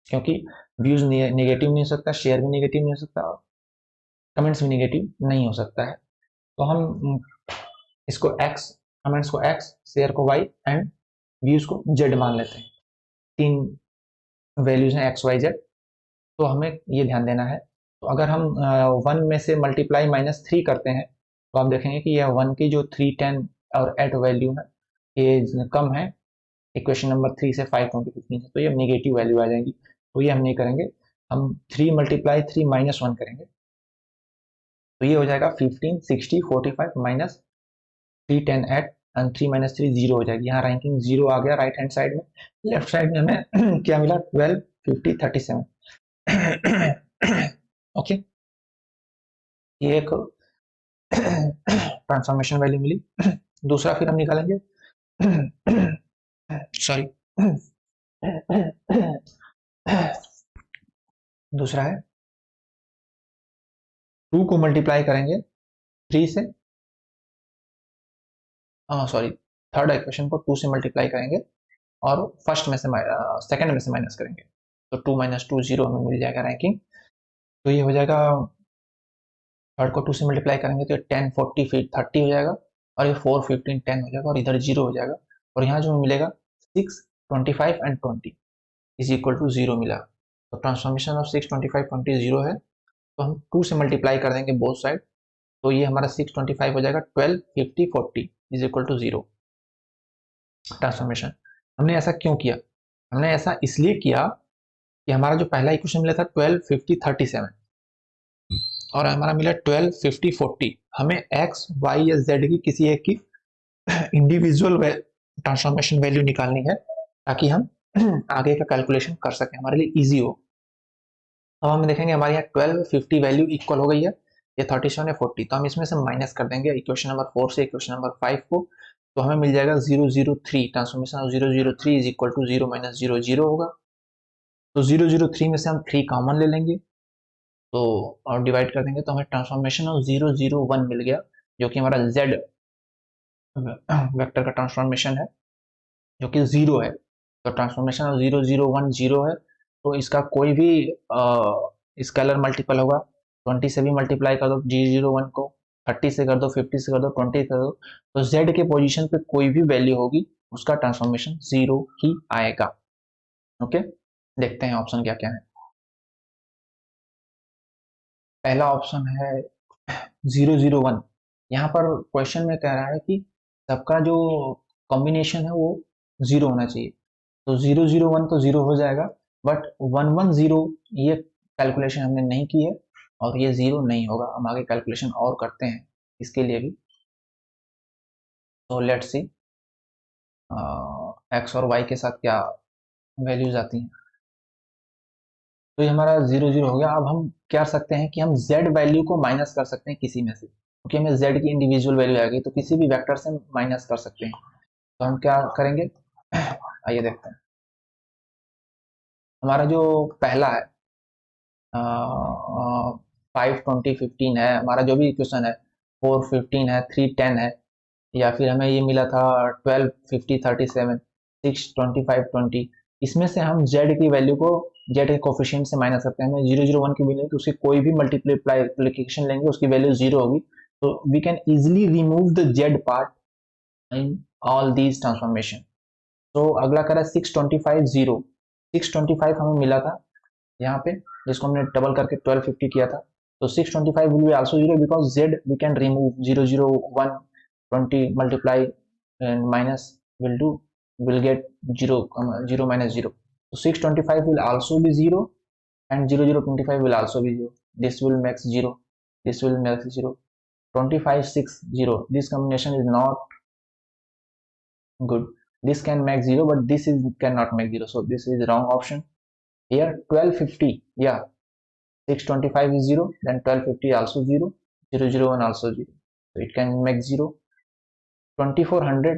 क्योंकि व्यूज नेगेटिव नहीं हो सकता, शेयर भी नेगेटिव नहीं हो सकता, और कमेंट्स भी नेगेटिव नहीं हो सकता है. तो हम इसको x, कमेंट्स को x, शेयर को y एंड व्यूज को z मान लेते हैं. 3 वैल्यूज हैं x, y, z. तो हमें ये ध्यान देना है. तो अगर हम 1 में से मल्टीप्लाई -3 करते हैं तो आप देखेंगे कि यह 1 की जो 3, 10 और 8 वैल्यू है ये कम है इक्वेशन नंबर 3 से 5, 20, 15 से, तो ये नेगेटिव वैल्यू आ जाएगी. तो ये हम नहीं करेंगे, हम 3 × 3 -1 करेंगे. तो ये हो जाएगा 15, 60, 45 -3, 10, 8 एंड 3 - 3 0 हो जाएगी. यहाँ रैंकिंग 0 आ गया राइट हैंड साइड में. लेफ्ट साइड में हमें क्या मिला? 12, 50, 37. ओके, ये एक ट्रांसफॉर्मेशन वैल्यू मिली. दूसरा फिर हम निकालेंगे, सॉरी, दूसरा है 2 को मल्टीप्लाई करेंगे 3 से, सॉरी, थर्ड इक्वेशन को 2 से मल्टीप्लाई करेंगे और फर्स्ट में से सेकंड में से माइनस करेंगे. तो 2 - 2 0 हमें मिल जाएगा रैंकिंग. तो ये हो जाएगा, थर्ड को 2 से मल्टीप्लाई करेंगे तो 10, 40 फिर 30 हो जाएगा, और ये 4, 15, 10 हो जाएगा, और इधर 0 हो जाएगा. और यहाँ जो मिलेगा 6, 25 एंड 20 इज इक्वल टू 0 मिला. तो ट्रांसफॉर्मेशन ऑफ 6, 25, 20 0 है. तो हम 2 से मल्टीप्लाई कर देंगे बोथ साइड. तो ये हमारा 6, 25 हो जाएगा, 12, 50, 40 इज इक्वल टू 0 ट्रांसफॉर्मेशन. हमने ऐसा क्यों किया? हमने ऐसा इसलिए किया कि हमारा जो पहला इक्वेशन मिला था 12, 50, 37, और हमारा मिला 12, 50, 40. हमें x, y या z की किसी एक की इंडिविजुअल ट्रांसफॉर्मेशन वैल्यू निकालनी है ताकि हम आगे का कैलकुलेशन कर सकें, हमारे लिए इजी हो. अब हम देखेंगे हमारे यहाँ 12, 50 वैल्यू इक्वल हो गई है, ये 37 है 40. तो हम इसमें से माइनस कर देंगे इक्वेशन नंबर 4 से इक्वेशन नंबर 5 को. तो हमें मिल जाएगा 003. Transformation of 003 is equal to 0 - 0 0 होगा. तो 003 में से हम 3 कॉमन ले लेंगे, तो और डिवाइड कर देंगे, तो हमें ट्रांसफॉर्मेशन ऑफ 001 मिल गया, जो कि हमारा z वेक्टर का ट्रांसफॉर्मेशन है, जो कि 0 है. तो ट्रांसफॉर्मेशन ऑफ 001 0 है. तो इसका कोई भी स्केलर मल्टीपल होगा, 20 से भी मल्टीप्लाई कर दो 001 को, 30 से कर दो, 50 से कर दो, 20 कर दो, तो z के पोजीशन पे कोई भी वैल्यू होगी उसका ट्रांसफॉर्मेशन 0 ही आएगा. ओके, देखते हैं ऑप्शन क्या क्या है. पहला ऑप्शन है 001. यहाँ पर क्वेश्चन में कह रहा है कि सबका जो कॉम्बिनेशन है वो 0 होना चाहिए. तो 001 तो 0 हो जाएगा, बट 110 ये कैलकुलेशन हमने नहीं की है, और ये 0 नहीं होगा. हम आगे कैलकुलेशन और करते हैं इसके लिए भी. तो लेट्स सी. एक्स और वाई के साथ क्या वैल्यूज आती हैं। तो ये हमारा 0 0 हो गया। अब हम क्या कर सकते हैं कि हम z वैल्यू को माइनस कर सकते हैं किसी में से, क्योंकि हमें z की इंडिविजुअल वैल्यू आ गई, तो किसी भी वेक्टर से माइनस कर सकते हैं। तो हम क्या करेंगे, आइए देखते हैं। हमारा जो पहला है 5 20 15 है, हमारा जो भी इक्वेशन है 4 15 है, 3 10 है, या फिर हमें ये मिला था 12 50 37 6 25 20। इसमें से हम z की वैल्यू को z के कोफिशिएंट से माइनस करते हैं। हमें 0 0 1 की वैल्यू, तो उसकी कोई भी मल्टीप्लिकेशन लेंगे उसकी वैल्यू 0 होगी। तो we can easily remove the z part in all these transformation. तो अगला करा 6 25 0। 6 25 हमें मिला था यहाँ पे, जिसको हमने डबल करके 1250 किया था। तो 6 25 will be also 0 because z we can remove 0 0 1 20 multiply and minus will do, will get 0 0 minus 0. So 6 25 will also be 0 and 0 0 25 will also be 0. This will make 0. This will make 0. 25 6 0. This combination is not good. This can make 0, but this is cannot make 0. So this is wrong option. Here 1250. Yeah, 625 is 0, then 1250 also 0, 0 0 1 also 0. So it can make 0. 2400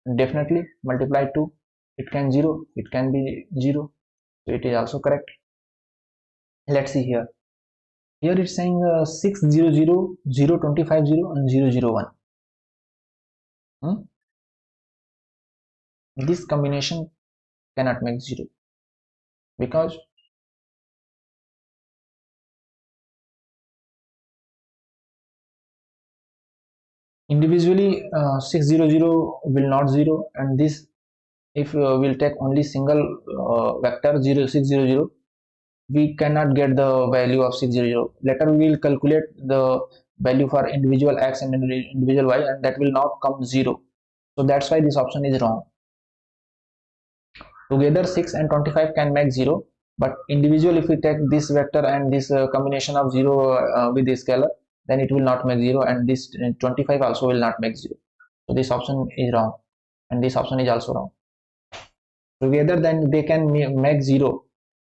definitely multiply 2. It can 0. It can be 0. So it is also correct. Let's see here. Here it's saying 6 0 0 0 25 0 and 0 0 1. This combination cannot make 0 because individually 6 0 0 will not 0, and this if we'll take only single vector 0 6 0 0, we cannot get the value of 6 0 0. Later we will calculate the value for individual x and individual y, and that will not come 0. So that's why this option is wrong. Together 6 and 25 can make 0, but individual if we take this vector and this combination of 0 with the scalar, then it will not make 0, and this 25 also will not make 0. So this option is wrong, and this option is also wrong. Together then they can make 0.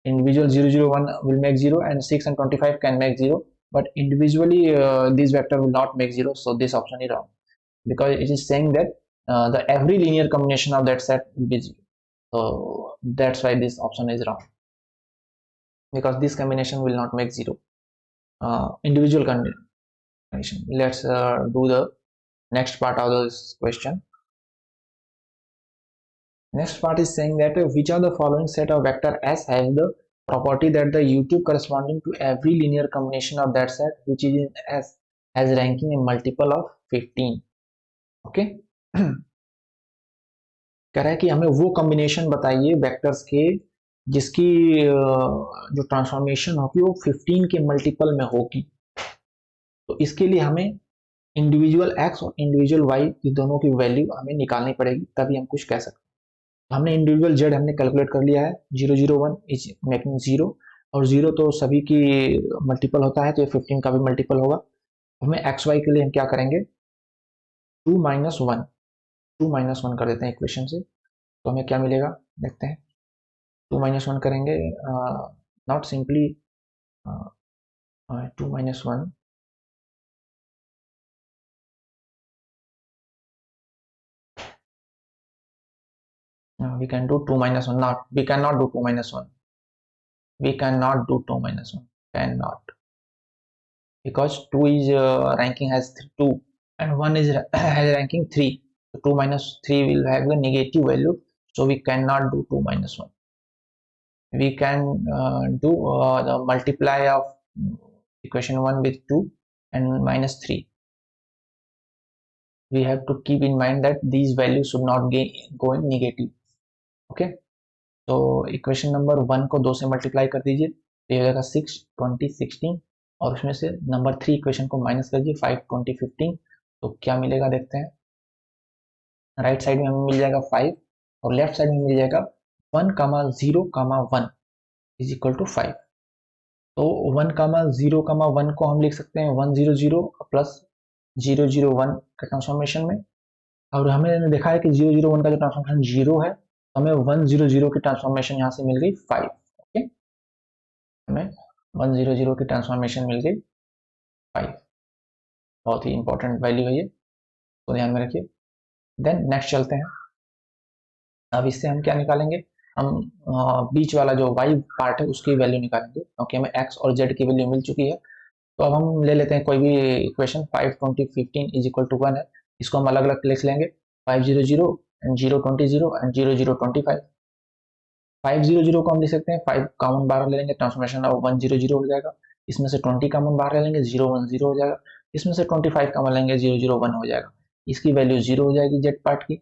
Individual 0 0 1 will make 0, and 6 and 25 can make 0, but individually this vector will not make 0. So this option is wrong, because it is saying that the every linear combination of that set will be 0. So that's why this option is wrong, because this combination will not make 0. Individual combination. Let's do the next part of this question. Next part is saying that which of the following set of vector S has the property that the U2 corresponding to every linear combination of that set which is in S has ranking a multiple of 15. Okay. कह रहा है कि हमें वो combination बताइए vectors के जिसकी जो ट्रांसफॉर्मेशन होगी वो 15 के मल्टीपल में होगी। तो इसके लिए हमें इंडिविजुअल एक्स और इंडिविजुअल वाई की दोनों की वैल्यू हमें निकालनी पड़ेगी, तभी हम कुछ कह सकते हैं। हमने इंडिविजुअल जेड हमने कैलकुलेट कर लिया है, 0 0 1 इज मेकिंग 0, और 0 तो सभी की मल्टीपल होता है, तो ये 15 का भी मल्टीपल होगा। हमें एक्स वाई के लिए हम क्या करेंगे, 2 - 1 2 - 1 कर देते हैं इक्वेशन से, तो हमें क्या मिलेगा देखते हैं। 2 - 1 करेंगे, not simply 2 - 1, we can do 2 - 1, not we cannot do 2 - 1, we cannot do 2 - 1, cannot, because 2 is ranking has 2 and 1 is has ranking 3, so 2 - 3 will have the negative value, so we cannot do 2 - 1. We can do the multiply of equation 1 with 2 and -3. We have to keep in mind that these values should not go in negative. Okay, तो equation number 1 को 2 से multiply कर दीजिए, तो ये हो जाएगा 6 20 16, और उसमें से नंबर 3 इक्वेशन को माइनस कर दीजिए 5 20 15, तो क्या मिलेगा देखते हैं। राइट साइड में हमें मिल जाएगा 5 और लेफ्ट साइड में मिल जाएगा 1 0 1 इज इक्वल टू 5। तो 1 0 1 को हम लिख सकते हैं 1 0 0 प्लस 0 0 1 के ट्रांसफॉर्मेशन में, और हमने देखा है कि 001 का जो ट्रांसफॉर्मेशन 0 है, तो हमें 100 की ट्रांसफॉर्मेशन यहाँ से मिल गई 5। ओके, हमें 100 की ट्रांसफॉर्मेशन मिल गई 5। बहुत ही इंपॉर्टेंट वैल्यू है ये, तो ध्यान में रखिए। देन नेक्स्ट चलते हैं। अब इससे हम क्या निकालेंगे, हम बीच वाला जो y पार्ट है उसकी वैल्यू निकालेंगे, क्योंकि हमें x और z की वैल्यू मिल चुकी है। तो अब हम ले लेते हैं कोई भी इक्वेशन, 5 20 15 इज इक्वल टू 1 है, इसको हम अलग अलग लिख लेंगे। 500 एंड 020 एंड 0025। 500 को हम लिख सकते हैं, 5 कॉमन बाहर ले लेंगे, ट्रांसफॉर्मेशन अब 100 हो जाएगा। इसमें से 20 कॉमन बाहर ले लेंगे, 010 हो जाएगा। इसमें से 25 कॉमन लेंगे, 001 हो जाएगा। इसकी वैल्यू 0 हो जाएगी जेड पार्ट की।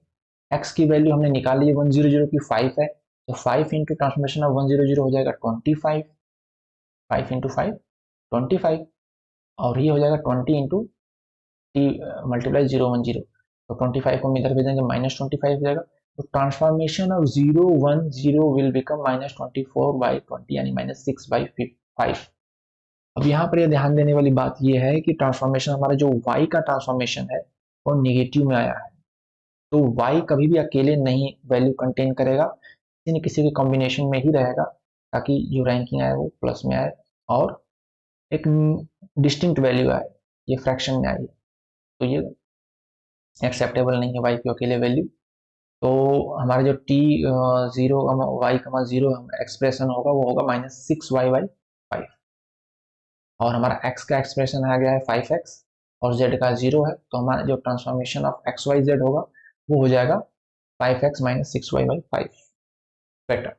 एक्स की वैल्यू हमने निकाली है 100 की 5 है, तो 5 इंटू ट्रांसफॉर्मेशन ऑफ 100 हो जाएगा 25। 5 इंटू 5 25, और ये हो जाएगा 20 इंटू टी मल्टीप्लाई 010, तो 25 को हम इधर भेजेंगे, -25 हो जाएगा। तो ट्रांसफॉर्मेशन ऑफ 010 विल बिकम -24/20 यानी -6/5। अब यहाँ पर ये ध्यान देने वाली बात ये है कि ट्रांसफॉर्मेशन हमारा जो y का ट्रांसफॉर्मेशन है वो नेगेटिव में आया है, तो y कभी भी अकेले नहीं वैल्यू कंटेन करेगा, किसी न किसी के कॉम्बिनेशन में ही रहेगा, ताकि जो रैंकिंग आए वो प्लस में आए और एक डिस्टिंक्ट वैल्यू आए, ये फ्रैक्शन में आई है, तो ये एक्सेप्टेबल नहीं है y की अकेले वैल्यू। तो हमारा जो t 0 y 0 एक्सप्रेशन होगा वो होगा -6y/5, और हमारा x का एक्सप्रेशन आ गया है 5x, और z का 0 है, तो हमारा जो transformation of x y z होगा वो हो जाएगा 5x - 6y/5। बेटर।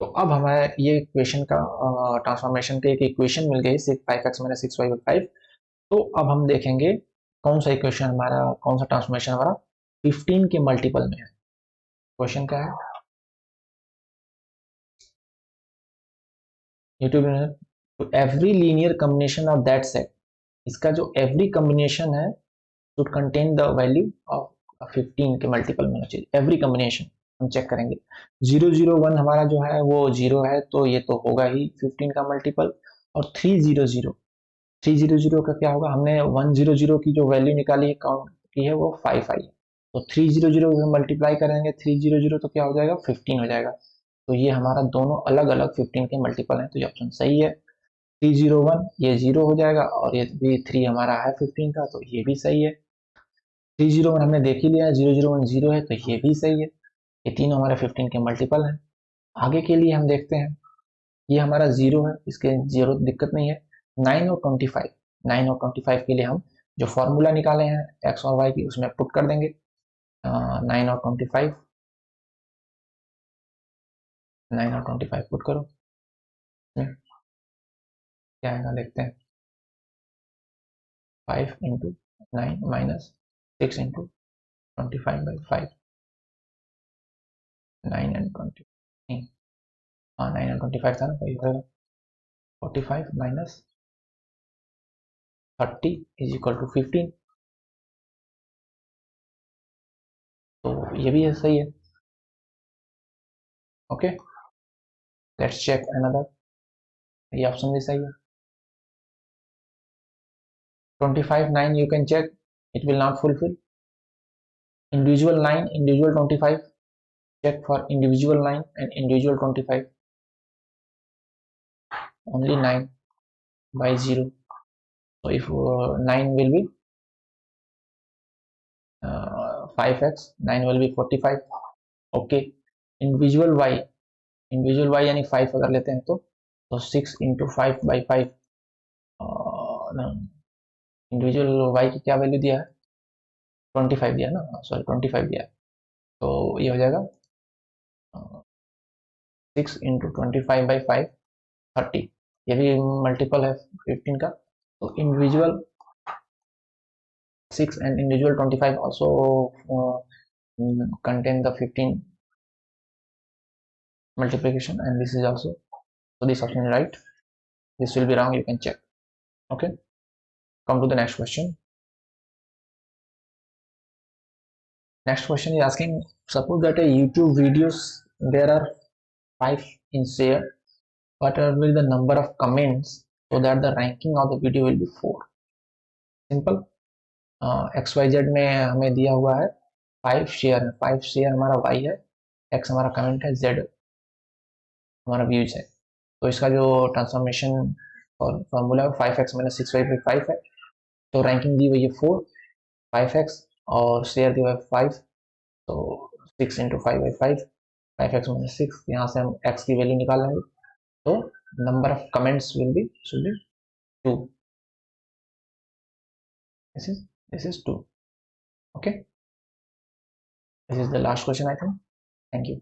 तो अब हमें ये इक्वेशन का ट्रांसफॉर्मेशन के एक इक्वेशन मिल गई, 5x - 6y/5। तो अब हम देखेंगे कौन सा इक्वेशन हमारा, कौन सा ट्रांसफॉर्मेशन हमारा 15 के मल्टीपल में है। क्वेश्चन क्या है, यूट्यूब में, तो every linear combination of that set, इसका जो एवरी कॉम्बिनेशन है should contain the value of 15 के मल्टीपल में होना चाहिए, एवरी कॉम्बिनेशन हम चेक करेंगे। 001 हमारा जो है वो 0 है, तो ये तो होगा ही 15 का मल्टीपल। और 300 का क्या होगा, हमने 100 की जो वैल्यू निकाली है, काउंट की है, वो 5 आई है, तो 300 मल्टीप्लाई करेंगे 300 तो क्या हो जाएगा 15 हो जाएगा। तो ये हमारा दोनों अलग अलग 15 के मल्टीपल हैं, तो ये ऑप्शन सही है। 301 ये 0 हो जाएगा, और ये भी 3 हमारा है 15 का, तो ये भी सही है। 301 हमने देख ही लिया है, 001 0 है, तो ये भी सही है। ये तीनों हमारे 15 के मल्टीपल हैं। आगे के लिए हम देखते हैं, ये हमारा 0 है, इसके जीरो दिक्कत नहीं है। 9 और 25, 9 और 25 के लिए हम जो फॉर्मूला निकाले हैं एक्स और वाई की उसमें पुट कर देंगे। 9 और 25, 9 और 25 पुट करो, क्या आएगा देखते हैं। 5 इंटू 9 माइनस 6 इंटू 25/5, 9 एंड 20, हाँ 9 एंड 25 था ना, वही होगा। 45 माइनस 30 इज इक्वल टू 15, तो ये भी है सही है। ओके, लेट्स चेक अनदर, ये ऑप्शन भी सही है। 25 9 you can check, it will not fulfill individual 9 individual 25, check for individual 9 and individual 25, only 9 by 0, so if 9 will be 5x, 9 will be 45। Okay, individual y यानी 5 अगर लेते हैं तो 6 into 5/5, individual y की क्या वैल्यू दिया है, 25 दिया ना, सॉरी 25 दिया है, तो ये हो जाएगा 6 इंटू 25/5, 30, ये भी मल्टीपल है 15 का, तो individual 6 and individual 25 also contain the 15 multiplication, and this is also, so this option is right, this will be wrong, you can check. Okay, come to the next question. Next question is asking, suppose that a YouTube videos there are 5 in share, what will the number of comments so that the ranking of the video will be 4? Simple, x y z में हमें दिया हुआ है 5 share, 5 share हमारा y है, x हमारा comment है, z हमारा व्यूज है। तो इसका जो ट्रांसफॉर्मेशन और फॉर्मूला है 5x - 6y/5 है। तो रैंकिंग दी हुई है 5x, और शेयर दिया हुआ है 5, तो 6 × 5/5, 5x - 6, यहाँ से हम x की वैल्यू निकाल लेंगे। तो number of comments should be 2. This is 2. Okay, this is the last question, I think. Thank you.